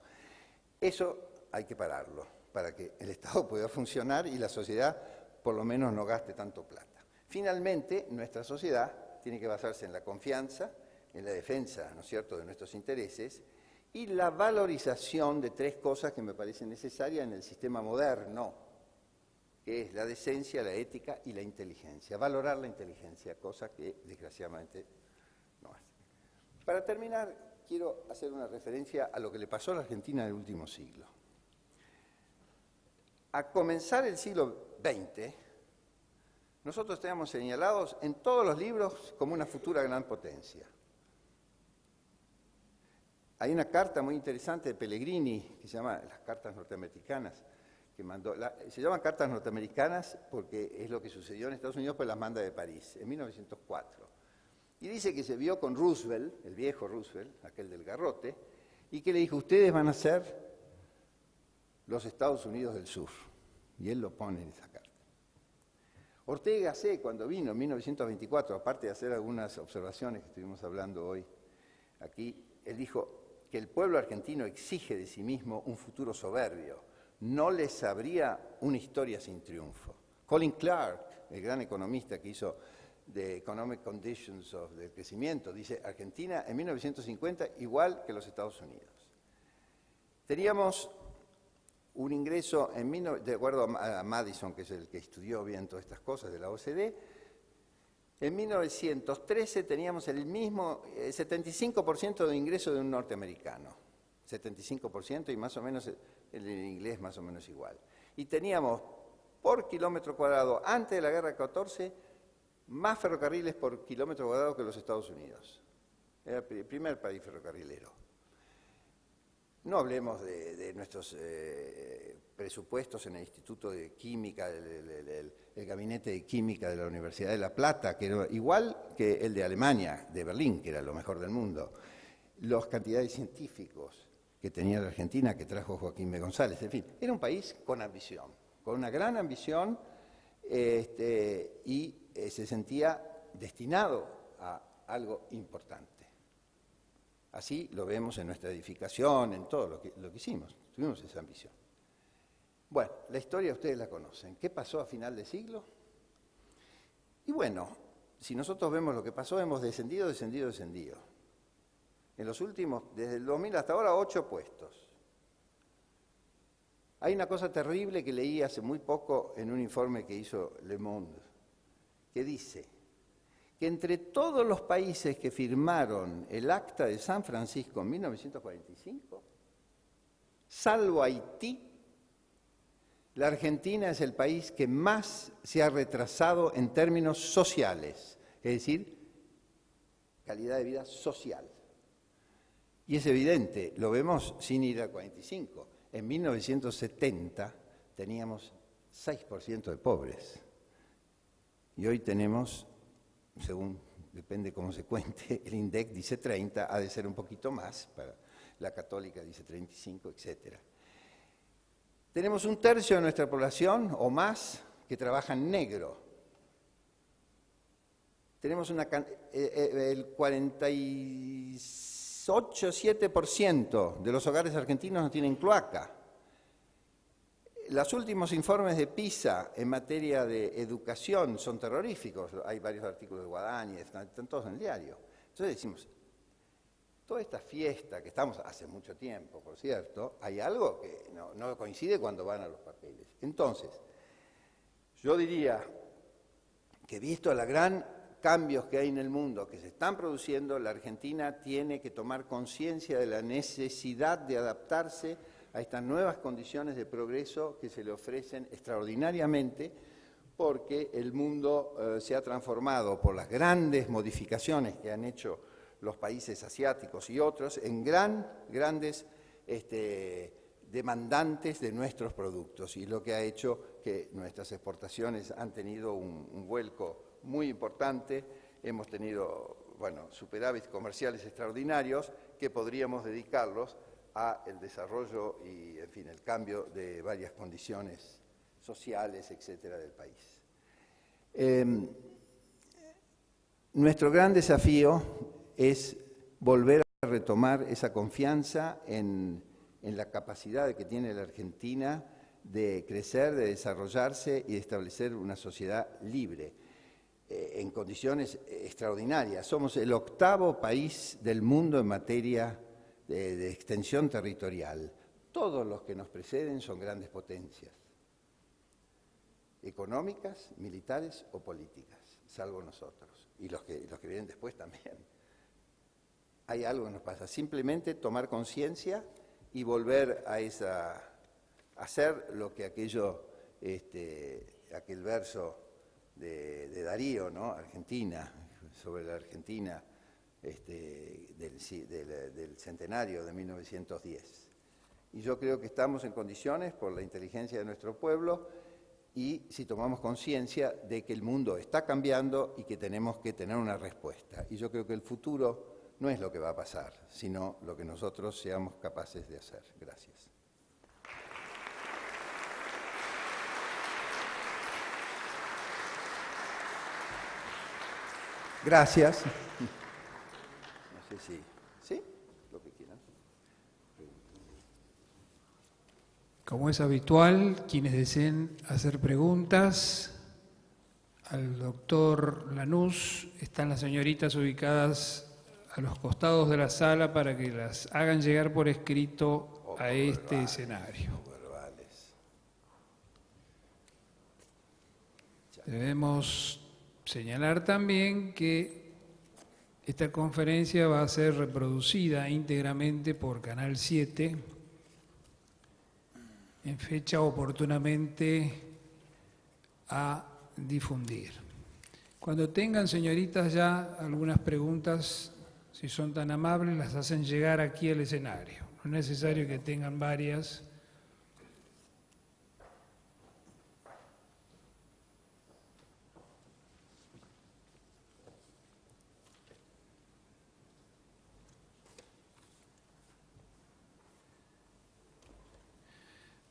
Eso hay que pararlo, para que el Estado pueda funcionar y la sociedad por lo menos no gaste tanto plata. Finalmente, nuestra sociedad tiene que basarse en la confianza, en la defensa, ¿no es cierto?, de nuestros intereses y la valorización de tres cosas que me parecen necesarias en el sistema moderno, que es la decencia, la ética y la inteligencia. Valorar la inteligencia, cosa que desgraciadamente no hace. Para terminar, quiero hacer una referencia a lo que le pasó a la Argentina en el último siglo. A comenzar el siglo XX, nosotros estábamos señalados en todos los libros como una futura gran potencia. Hay una carta muy interesante de Pellegrini, que se llama Las Cartas Norteamericanas, que mandó, se llaman Cartas Norteamericanas porque es lo que sucedió en Estados Unidos, pues las manda de París, en 1904. Y dice que se vio con Roosevelt, el viejo Roosevelt, aquel del garrote, y que le dijo, ustedes van a ser los Estados Unidos del Sur. Y él lo pone en esa carta. Ortega y Gasset, cuando vino en 1924, aparte de hacer algunas observaciones que estuvimos hablando hoy aquí, él dijo que el pueblo argentino exige de sí mismo un futuro soberbio. No les habría una historia sin triunfo. Colin Clark, el gran economista que hizo The Economic Conditions del Crecimiento, dice, Argentina en 1950 igual que los Estados Unidos. Teníamos un ingreso, de acuerdo a Madison, que es el que estudió bien todas estas cosas de la OCDE, en 1913 teníamos el mismo 75% de ingreso de un norteamericano, 75% y más o menos el inglés más o menos igual. Y teníamos por kilómetro cuadrado, antes de la guerra del 14, más ferrocarriles por kilómetro cuadrado que los Estados Unidos. Era el primer país ferrocarrilero. No hablemos de nuestros presupuestos en el Instituto de Química, el Gabinete de Química de la Universidad de La Plata, que era igual que el de Alemania, de Berlín, que era lo mejor del mundo. Las cantidades de científicos que tenía la Argentina, que trajo Joaquín B. González. En fin, era un país con ambición, con una gran ambición, y se sentía destinado a algo importante. Así lo vemos en nuestra edificación, en todo lo que hicimos. Tuvimos esa ambición. Bueno, la historia ustedes la conocen. ¿Qué pasó a final de siglo? Y bueno, si nosotros vemos lo que pasó, hemos descendido. En los últimos, desde el 2000 hasta ahora, 8 puestos. Hay una cosa terrible que leí hace muy poco en un informe que hizo Le Monde, que dice que entre todos los países que firmaron el Acta de San Francisco en 1945, salvo Haití, la Argentina es el país que más se ha retrasado en términos sociales, es decir, calidad de vida social. Y es evidente, lo vemos sin ir al 45. En 1970 teníamos 6% de pobres y hoy tenemos, según depende cómo se cuente, el INDEC dice 30, ha de ser un poquito más, para la católica dice 35, etc. Tenemos 1/3 de nuestra población o más que trabaja en negro. Tenemos el 48,7% de los hogares argentinos no tienen cloaca. Los últimos informes de PISA en materia de educación son terroríficos. Hay varios artículos de Guadagni, están todos en el diario. Entonces decimos, toda esta fiesta que estamos hace mucho tiempo, por cierto, hay algo que no coincide cuando van a los papeles. Entonces, yo diría que visto los grandes cambios que hay en el mundo, que se están produciendo, la Argentina tiene que tomar conciencia de la necesidad de adaptarse a estas nuevas condiciones de progreso que se le ofrecen extraordinariamente, porque el mundo se ha transformado por las grandes modificaciones que han hecho los países asiáticos y otros en grandes demandantes de nuestros productos, y lo que ha hecho que nuestras exportaciones han tenido un vuelco muy importante. Hemos tenido, superávit comerciales extraordinarios que podríamos dedicarlos a el desarrollo y, en fin, el cambio de varias condiciones sociales, etcétera, del país. Nuestro gran desafío es volver a retomar esa confianza en la capacidad que tiene la Argentina de crecer, de desarrollarse y de establecer una sociedad libre, en condiciones extraordinarias. Somos el 8º país del mundo en materia de extensión territorial. Todos los que nos preceden son grandes potencias, económicas, militares o políticas, salvo nosotros, y los que vienen después también. Hay algo que nos pasa, simplemente tomar conciencia y volver a hacer lo que aquel verso de Darío, ¿no? Argentina, sobre la Argentina del centenario de 1910. Y yo creo que estamos en condiciones, por la inteligencia de nuestro pueblo, y si tomamos conciencia de que el mundo está cambiando y que tenemos que tener una respuesta. Y yo creo que el futuro no es lo que va a pasar, sino lo que nosotros seamos capaces de hacer. Gracias. Gracias. No sé si... ¿Sí? Lo que quieran. Como es habitual, quienes deseen hacer preguntas al doctor Lanús, están las señoritas ubicadas a los costados de la sala para que las hagan llegar por escrito a este escenario. Debemos señalar también que esta conferencia va a ser reproducida íntegramente por Canal 7 en fecha oportunamente a difundir. Cuando tengan, señoritas, ya algunas preguntas, si son tan amables, las hacen llegar aquí al escenario. No es necesario que tengan varias.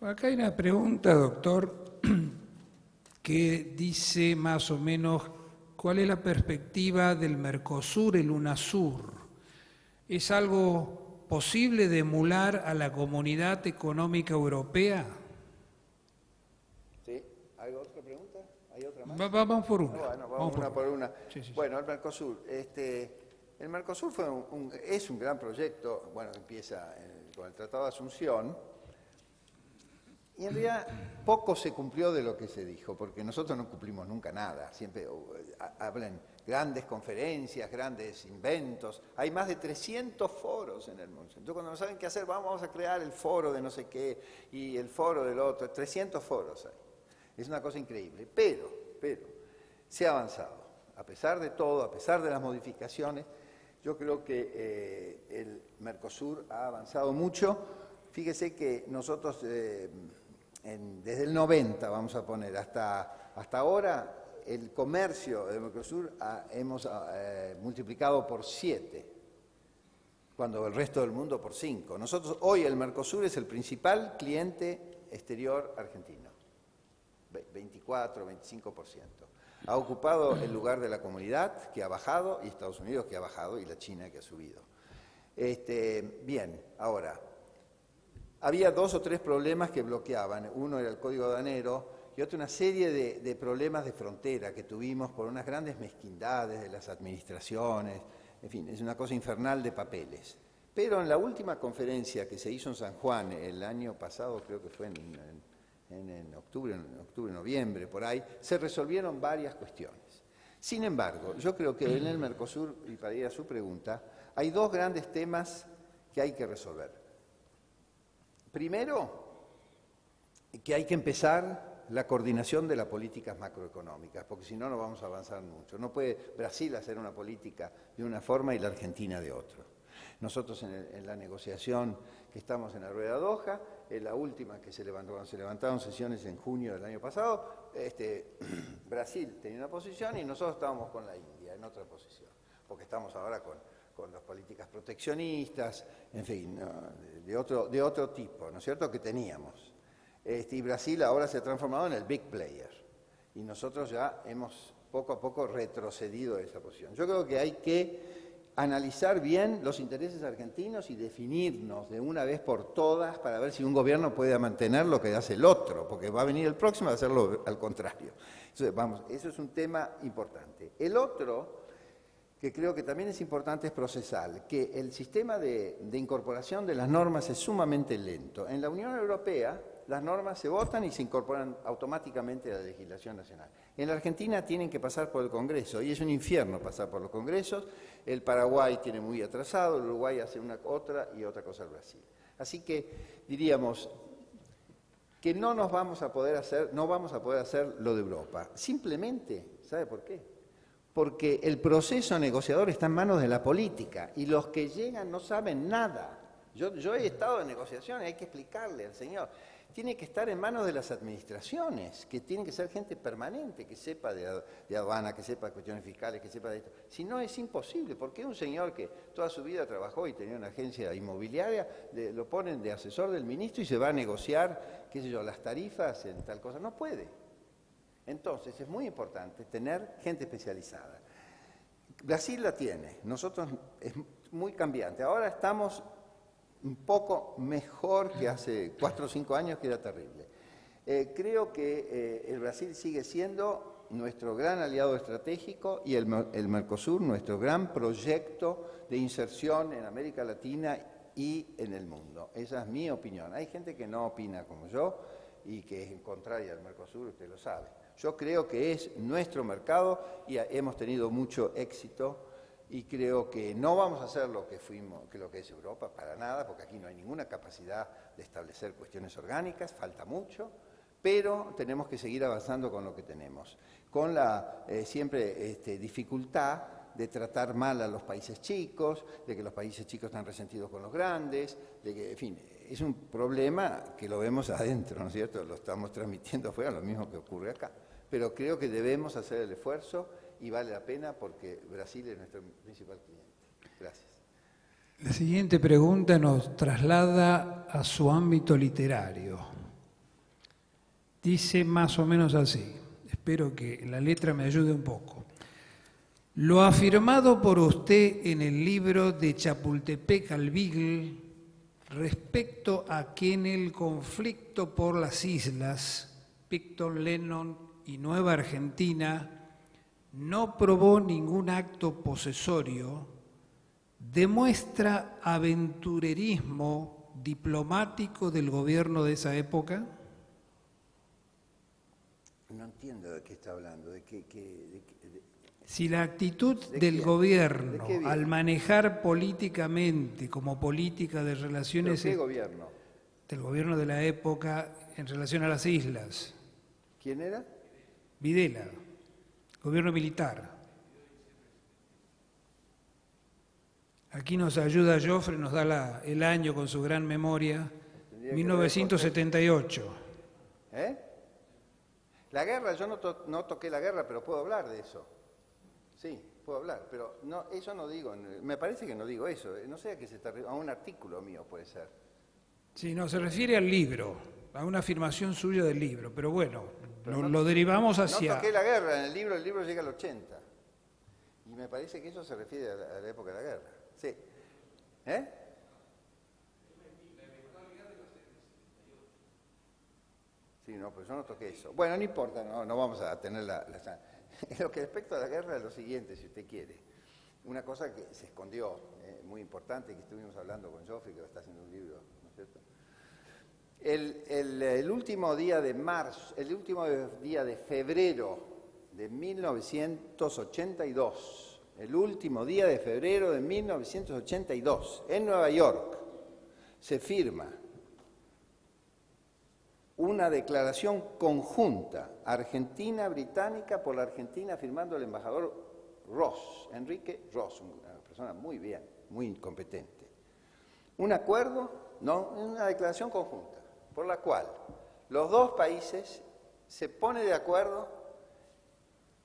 Acá hay una pregunta, doctor, que dice más o menos cuál es la perspectiva del Mercosur, el UNASUR. ¿Es algo posible de emular a la Comunidad Económica Europea? ¿Sí? ¿Hay otra pregunta? ¿Hay otra más? Vamos por una. Bueno, vamos una por una. Sí, sí. Bueno, el Mercosur. El Mercosur es un gran proyecto, bueno, empieza con el Tratado de Asunción, y en realidad poco se cumplió de lo que se dijo, porque nosotros no cumplimos nunca nada. Siempre hablan grandes conferencias, grandes inventos. Hay más de 300 foros en el mundo. Entonces, cuando no saben qué hacer, vamos a crear el foro de no sé qué y el foro del otro. 300 foros hay. Es una cosa increíble. Pero, se ha avanzado. A pesar de todo, a pesar de las modificaciones, yo creo que el Mercosur ha avanzado mucho. Fíjese que nosotros... desde el 90, vamos a poner, hasta ahora, el comercio del Mercosur hemos multiplicado por 7, cuando el resto del mundo por 5. Nosotros hoy el Mercosur es el principal cliente exterior argentino, 24, 25%. Ha ocupado el lugar de la comunidad, que ha bajado, y Estados Unidos, que ha bajado, y la China, que ha subido. Bien, ahora... Había 2 o 3 problemas que bloqueaban. Uno era el código aduanero y otro una serie de problemas de frontera que tuvimos por unas grandes mezquindades de las administraciones. En fin, es una cosa infernal de papeles. Pero en la última conferencia que se hizo en San Juan el año pasado, creo que fue en octubre, noviembre, por ahí, se resolvieron varias cuestiones. Sin embargo, yo creo que en el Mercosur, y para ir a su pregunta, hay 2 grandes temas que hay que resolver. Primero, que hay que empezar la coordinación de las políticas macroeconómicas, porque si no, no vamos a avanzar mucho. No puede Brasil hacer una política de una forma y la Argentina de otra. Nosotros en la negociación que estamos en la rueda de Doha, en la última que se levantó, cuando se levantaron sesiones en junio del año pasado, Brasil tenía una posición y nosotros estábamos con la India en otra posición, porque estamos ahora con las políticas proteccionistas, en fin, de otro tipo, ¿no es cierto?, que teníamos. Y Brasil ahora se ha transformado en el big player, y nosotros ya hemos poco a poco retrocedido de esa posición. Yo creo que hay que analizar bien los intereses argentinos y definirnos de una vez por todas para ver si un gobierno puede mantener lo que hace el otro, porque va a venir el próximo a hacerlo al contrario. Entonces, vamos, eso es un tema importante. El otro, que creo que también es importante, es procesal, que el sistema de incorporación de las normas es sumamente lento. En la Unión Europea las normas se votan y se incorporan automáticamente a la legislación nacional. En la Argentina tienen que pasar por el Congreso y es un infierno pasar por los Congresos. El Paraguay tiene muy atrasado, el Uruguay hace otra y otra cosa el Brasil. Así que diríamos que no vamos a poder hacer lo de Europa. Simplemente, ¿sabe por qué? Porque el proceso negociador está en manos de la política y los que llegan no saben nada. Yo he estado en negociaciones, hay que explicarle al señor. Tiene que estar en manos de las administraciones, que tienen que ser gente permanente, que sepa de aduana, que sepa de cuestiones fiscales, que sepa de esto. Si no, es imposible, porque un señor que toda su vida trabajó y tenía una agencia inmobiliaria, lo ponen de asesor del ministro y se va a negociar, qué sé yo, las tarifas en tal cosa. No puede. Entonces, es muy importante tener gente especializada. Brasil la tiene, nosotros es muy cambiante. Ahora estamos un poco mejor que hace 4 o 5 años, que era terrible. Creo que el Brasil sigue siendo nuestro gran aliado estratégico y el Mercosur nuestro gran proyecto de inserción en América Latina y en el mundo. Esa es mi opinión. Hay gente que no opina como yo y que es contraria al Mercosur, usted lo sabe. Yo creo que es nuestro mercado y hemos tenido mucho éxito y creo que no vamos a hacer lo que es Europa, para nada, porque aquí no hay ninguna capacidad de establecer cuestiones orgánicas, falta mucho, pero tenemos que seguir avanzando con lo que tenemos, con la siempre dificultad de tratar mal a los países chicos, de que los países chicos están resentidos con los grandes, de que, en fin, es un problema que lo vemos adentro, ¿no es cierto? Lo estamos transmitiendo afuera, lo mismo que ocurre acá. Pero creo que debemos hacer el esfuerzo y vale la pena porque Brasil es nuestro principal cliente. Gracias. La siguiente pregunta nos traslada a su ámbito literario. Dice más o menos así, espero que la letra me ayude un poco. Lo afirmado por usted en el libro de Chapultepec al Beagle respecto a que en el conflicto por las islas, Picton, Lennon y Nueva Argentina no probó ningún acto posesorio, ¿demuestra aventurerismo diplomático del gobierno de esa época? No entiendo de qué está hablando, Si la actitud del gobierno al manejar políticamente como política de relaciones... ¿Pero qué gobierno? Del gobierno de la época en relación a las islas. ¿Quién era? Videla, gobierno militar. Aquí nos ayuda Joffre, nos da el año con su gran memoria, 1978. ¿Eh? La guerra, yo no toqué la guerra, pero puedo hablar de eso. Sí, puedo hablar, pero no, eso no digo, me parece que no digo eso, no sé a qué se está refiriendo, a un artículo mío puede ser. Sí, no, se refiere al libro, a una afirmación suya del libro, pero bueno, lo derivamos hacia... No toqué la guerra, en el libro llega al 80, y me parece que eso se refiere a la época de la guerra, sí. ¿Eh? Sí, no, pero yo no toqué eso. Bueno, no importa, no vamos a tener Lo que respecta a la guerra es lo siguiente, si usted quiere. Una cosa que se escondió, muy importante, que estuvimos hablando con Joffre, que está haciendo un libro, ¿no es cierto? El último día de marzo, el último día de febrero de 1982, el último día de febrero de 1982, en Nueva York, se firma una declaración conjunta argentina-británica por la Argentina firmando el embajador Ross, Enrique Ross, una persona muy bien, muy competente. Un acuerdo, una declaración conjunta, por la cual los dos países se ponen de acuerdo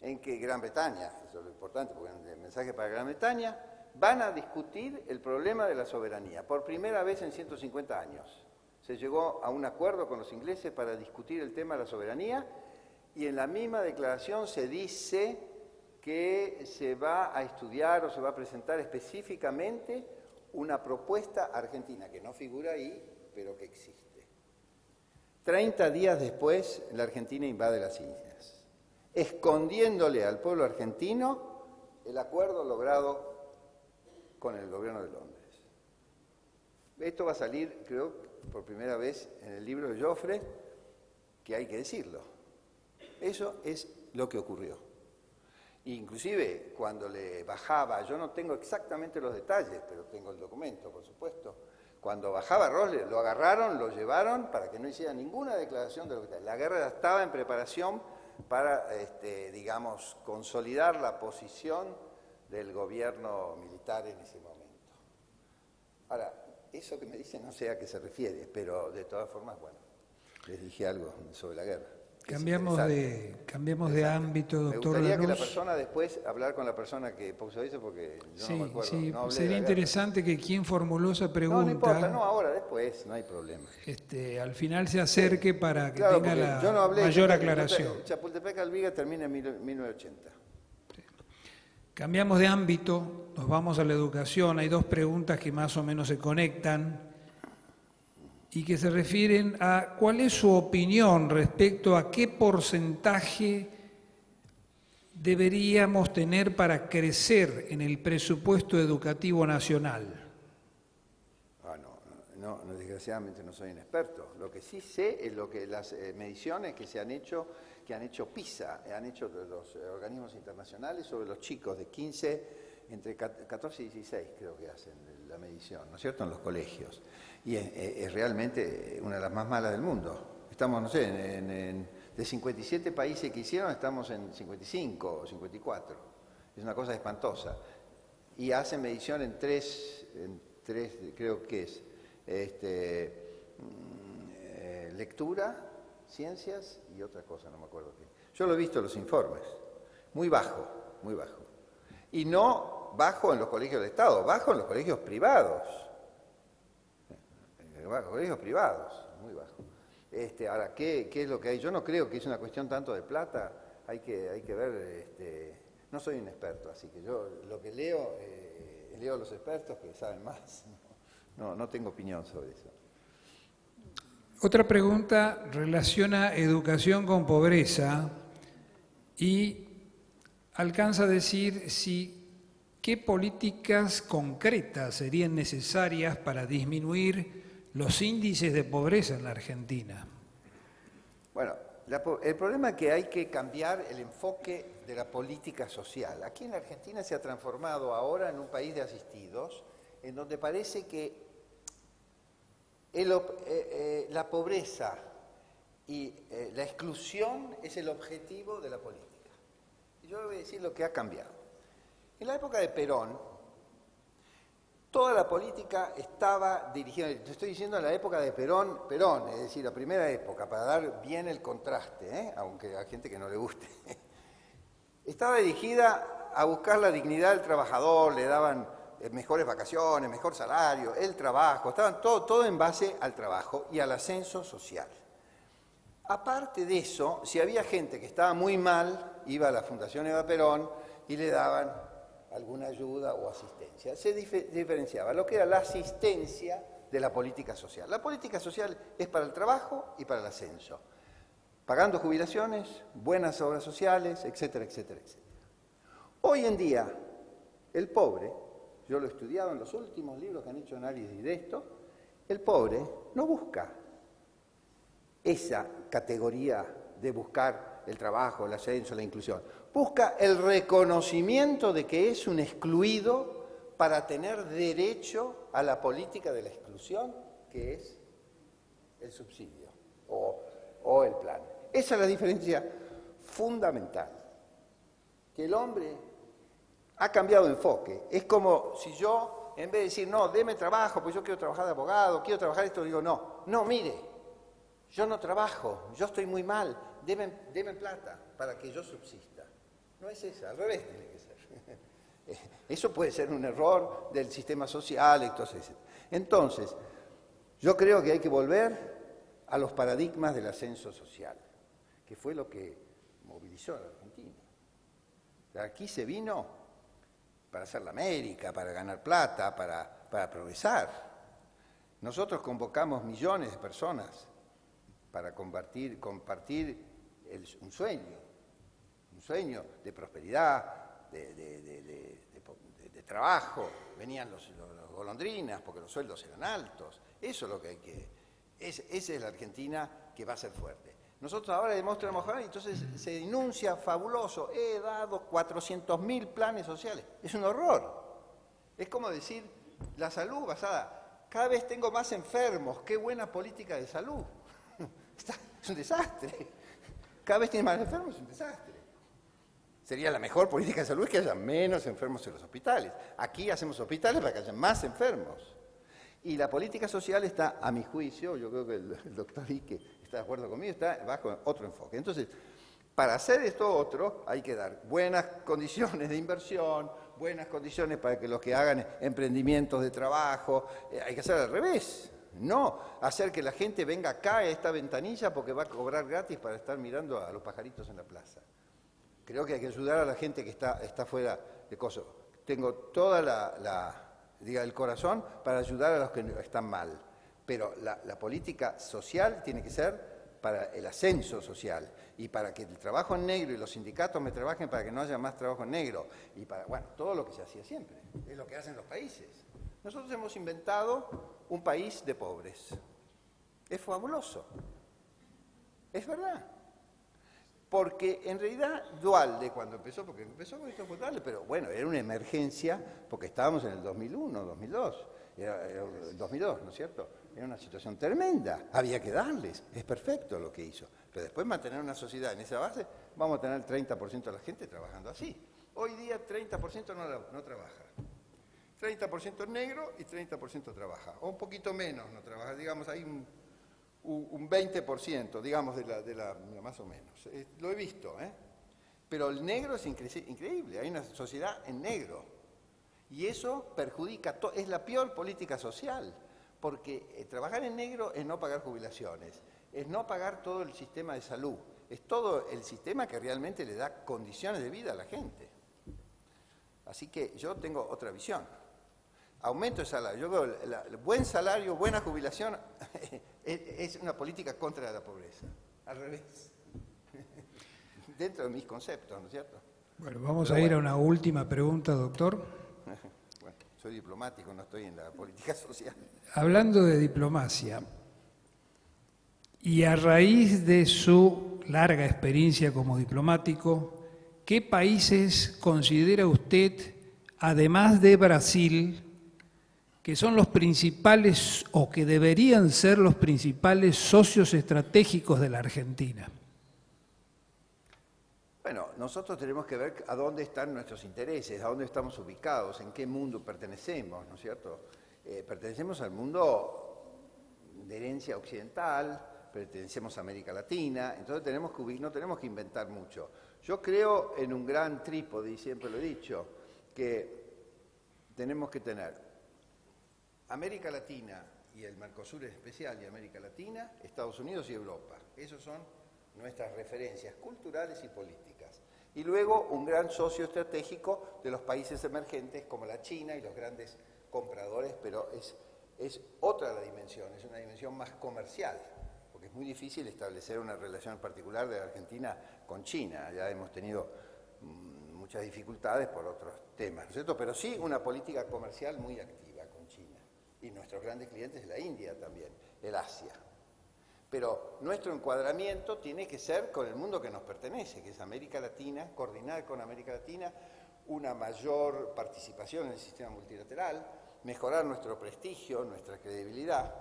en que Gran Bretaña, eso es lo importante, porque el mensaje para Gran Bretaña, van a discutir el problema de la soberanía, por primera vez en 150 años. Se llegó a un acuerdo con los ingleses para discutir el tema de la soberanía y en la misma declaración se dice que se va a estudiar o se va a presentar específicamente una propuesta argentina, que no figura ahí, pero que existe. 30 días después, la Argentina invade las islas, escondiéndole al pueblo argentino el acuerdo logrado con el gobierno de Londres. Esto va a salir, creo, por primera vez en el libro de Joffre, que hay que decirlo. Eso es lo que ocurrió. Inclusive, cuando le bajaba, yo no tengo exactamente los detalles, pero tengo el documento, por supuesto. Cuando bajaba Ross, lo agarraron, lo llevaron para que no hiciera ninguna declaración de lo que... La guerra estaba en preparación para, digamos, consolidar la posición del gobierno militar en ese momento. Ahora, eso que me dicen no sé a qué se refiere, pero de todas formas, bueno, les dije algo sobre la guerra. Cambiamos de ámbito, doctor. Me gustaría que la Lanús. persona después, hablar con la persona que puso eso, porque yo no me acuerdo. Sí, no hablé de sería la interesante que quien formuló esa pregunta... No importa, no ahora, después, no hay problema. Al final se acerque para que Claro, tenga porque la yo no hablé, mayor aclaración. Chapultepec al Beagle termina en 1980. Cambiamos de ámbito, nos vamos a la educación. Hay dos preguntas que más o menos se conectan y que se refieren a cuál es su opinión respecto a qué porcentaje deberíamos tener para crecer en el presupuesto educativo nacional. No, desgraciadamente no soy un experto. Lo que sí sé es lo que las mediciones que han hecho PISA, han hecho los organismos internacionales sobre los chicos de 15 entre 14 y 16 creo que hacen la medición, ¿no es cierto?, en los colegios. Y es realmente una de las más malas del mundo. Estamos, no sé, de 57 países que hicieron, estamos en 55 o 54. Es una cosa espantosa. Y hacen medición en tres creo que es, lectura, ciencias y otra cosa, no me acuerdo qué. Yo lo he visto en los informes. Muy bajo, muy bajo. Y no bajo en los colegios del Estado, bajo en los colegios privados. Colegios privados, muy bajo. Ahora, ¿qué es lo que hay? Yo no creo que es una cuestión tanto de plata, hay que ver, no soy un experto, así que yo lo que leo a los expertos que saben más. No tengo opinión sobre eso. Otra pregunta relaciona educación con pobreza y alcanza a decir qué políticas concretas serían necesarias para disminuir los índices de pobreza en la Argentina. Bueno, el problema es que hay que cambiar el enfoque de la política social. Aquí en la Argentina se ha transformado ahora en un país de asistidos, en donde parece que la pobreza y la exclusión es el objetivo de la política. Y yo le voy a decir lo que ha cambiado. En la época de Perón, toda la política estaba dirigida, te estoy diciendo en la época de Perón, es decir, la primera época, para dar bien el contraste, aunque hay gente que no le guste. Estaba dirigida a buscar la dignidad del trabajador, le daban mejores vacaciones, mejor salario, el trabajo, estaban todo en base al trabajo y al ascenso social. Aparte de eso, si había gente que estaba muy mal, iba a la Fundación Eva Perón y le daban alguna ayuda o asistencia. Se diferenciaba lo que era la asistencia de la política social. La política social es para el trabajo y para el ascenso, pagando jubilaciones, buenas obras sociales, etcétera, etcétera, etcétera. Hoy en día, el pobre, yo lo he estudiado en los últimos libros que han hecho análisis de esto, el pobre no busca esa categoría de buscar el trabajo, el ascenso, la inclusión. Busca el reconocimiento de que es un excluido para tener derecho a la política de la exclusión, que es el subsidio o el plan. Esa es la diferencia fundamental. Que el hombre ha cambiado de enfoque. Es como si yo, en vez de decir, no, deme trabajo, pues yo quiero trabajar de abogado, quiero trabajar esto, digo, no, mire, yo no trabajo, yo estoy muy mal, deme plata para que yo subsista. No es esa, al revés tiene que ser. Eso puede ser un error del sistema social, entonces, yo creo que hay que volver a los paradigmas del ascenso social, que fue lo que movilizó a la Argentina. Aquí se vino para hacer la América, para ganar plata, para progresar. Nosotros convocamos millones de personas para compartir un sueño de prosperidad, de trabajo. Venían los golondrinas porque los sueldos eran altos. Eso es lo que hay que... Esa es la Argentina que va a ser fuerte. Nosotros ahora demostramos, y entonces se denuncia fabuloso, he dado 400.000 planes sociales. Es un horror. Es como decir, la salud basada, cada vez tengo más enfermos, qué buena política de salud. Es un desastre. Cada vez tiene más enfermos, es un desastre. Sería la mejor política de salud que haya menos enfermos en los hospitales. Aquí hacemos hospitales para que haya más enfermos. Y la política social está, a mi juicio, yo creo que el doctor Ike está de acuerdo conmigo, está bajo otro enfoque. Entonces, para hacer esto otro, hay que dar buenas condiciones de inversión, buenas condiciones para que los que hagan emprendimientos de trabajo, hay que hacer al revés. No hacer que la gente venga acá a esta ventanilla porque va a cobrar gratis para estar mirando a los pajaritos en la plaza. Creo que hay que ayudar a la gente que está fuera de cosas. Tengo toda el corazón para ayudar a los que están mal. Pero la política social tiene que ser para el ascenso social y para que el trabajo en negro y los sindicatos me trabajen para que no haya más trabajo en negro y para, todo lo que se hacía siempre. Es lo que hacen los países. Nosotros hemos inventado un país de pobres. Es fabuloso. Es verdad. Porque en realidad Duhalde, cuando empezó, porque empezó con esto fue Duhalde, pero bueno, era una emergencia porque estábamos en el 2001, 2002, era el 2002, ¿no es cierto? Era una situación tremenda, había que darles, es perfecto lo que hizo. Pero después mantener una sociedad en esa base, vamos a tener el 30% de la gente trabajando así. Hoy día 30% no trabaja. 30% es negro y 30% trabaja, o un poquito menos no trabaja, digamos, hay un 20%, digamos, de la más o menos. Lo he visto, ¿eh? Pero el negro es increíble, hay una sociedad en negro. Y eso perjudica, es la peor política social, porque trabajar en negro es no pagar jubilaciones, es no pagar todo el sistema de salud, es todo el sistema que realmente le da condiciones de vida a la gente. Así que yo tengo otra visión. Aumento de salario, yo veo buen salario, buena jubilación, es una política contra la pobreza, al revés, dentro de mis conceptos, ¿no es cierto? Bueno, vamos a ir a una última pregunta, doctor. Bueno, soy diplomático, no estoy en la política social. Hablando de diplomacia, y a raíz de su larga experiencia como diplomático, ¿qué países considera usted, además de Brasil, que son los principales o que deberían ser los principales socios estratégicos de la Argentina? Bueno, nosotros tenemos que ver a dónde están nuestros intereses, a dónde estamos ubicados, en qué mundo pertenecemos, ¿no es cierto? Pertenecemos al mundo de herencia occidental, pertenecemos a América Latina, entonces no tenemos que inventar mucho. Yo creo en un gran trípode, y siempre lo he dicho, que tenemos que tener América Latina y el Mercosur en especial, y América Latina, Estados Unidos y Europa. Esos son nuestras referencias culturales y políticas. Y luego un gran socio estratégico de los países emergentes como la China y los grandes compradores, pero es otra la dimensión, es una dimensión más comercial, porque es muy difícil establecer una relación particular de la Argentina con China. Ya hemos tenido muchas dificultades por otros temas, ¿no es cierto? Pero sí una política comercial muy activa con China. Y nuestros grandes clientes es la India también, el Asia. Pero nuestro encuadramiento tiene que ser con el mundo que nos pertenece, que es América Latina, coordinar con América Latina una mayor participación en el sistema multilateral, mejorar nuestro prestigio, nuestra credibilidad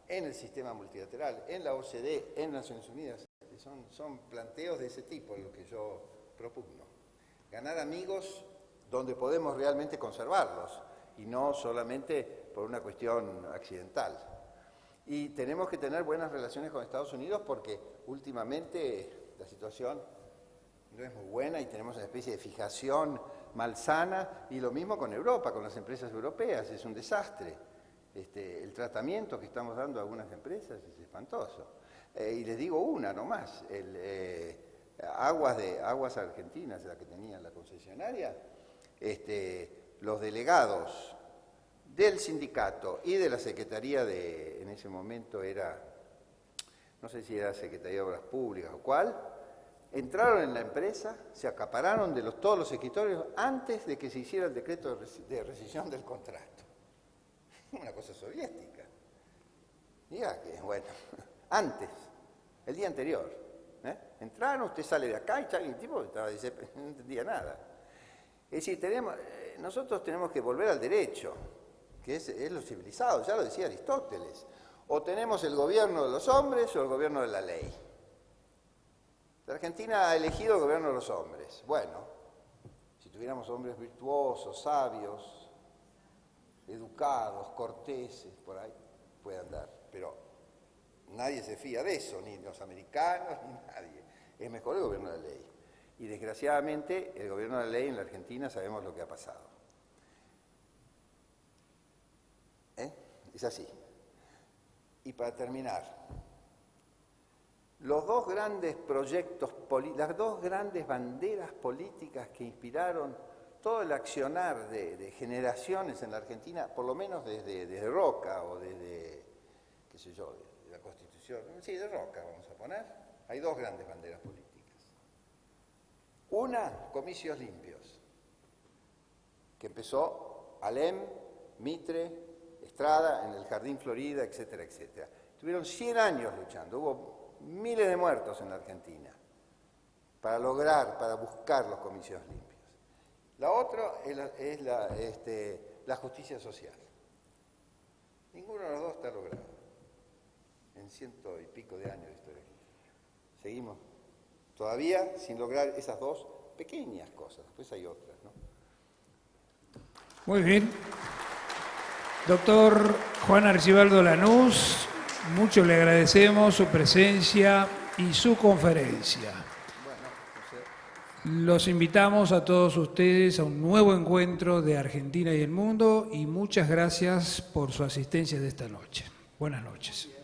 en el sistema multilateral, en la OCDE, en Naciones Unidas. Son planteos de ese tipo lo que yo propugno. Ganar amigos donde podemos realmente conservarlos y no solamente por una cuestión accidental. Y tenemos que tener buenas relaciones con Estados Unidos porque últimamente la situación no es muy buena y tenemos una especie de fijación malsana, y lo mismo con Europa, con las empresas europeas, es un desastre. El tratamiento que estamos dando a algunas empresas es espantoso. Y les digo una nomás, Aguas Argentinas, la que tenía la concesionaria, los delegados del sindicato y de la Secretaría en ese momento era, no sé si era Secretaría de Obras Públicas o cuál, entraron en la empresa, se acapararon de todos los escritorios antes de que se hiciera el decreto de rescisión del contrato. Una cosa soviética. Diga que, bueno, antes, el día anterior. Entraron, usted sale de acá y el tipo no entendía nada. Es decir, nosotros tenemos que volver al derecho, que es lo civilizado, ya lo decía Aristóteles. O tenemos el gobierno de los hombres o el gobierno de la ley. La Argentina ha elegido el gobierno de los hombres. Bueno, si tuviéramos hombres virtuosos, sabios, educados, corteses, por ahí puede andar. Pero nadie se fía de eso, ni los americanos, ni nadie. Es mejor el gobierno de la ley. Y desgraciadamente, el gobierno de la ley en la Argentina sabemos lo que ha pasado. Es así. Y para terminar, los dos grandes proyectos, las dos grandes banderas políticas que inspiraron todo el accionar de generaciones en la Argentina, por lo menos desde Roca o desde, qué sé yo, de la Constitución, sí, de Roca vamos a poner, hay dos grandes banderas políticas. Una, comicios limpios, que empezó Alem, Mitre, Estrada, en el Jardín Florida, etcétera, etcétera. Tuvieron 100 años luchando, hubo miles de muertos en la Argentina. para buscar los comicios limpios. La otra es la justicia social. Ninguno de los dos está logrado en 100 y pico de años de historia argentina. Seguimos todavía sin lograr esas dos pequeñas cosas, después hay otras, ¿no? Muy bien. Doctor Juan Archibaldo Lanús, mucho le agradecemos su presencia y su conferencia. Los invitamos a todos ustedes a un nuevo encuentro de Argentina y el mundo y muchas gracias por su asistencia de esta noche. Buenas noches.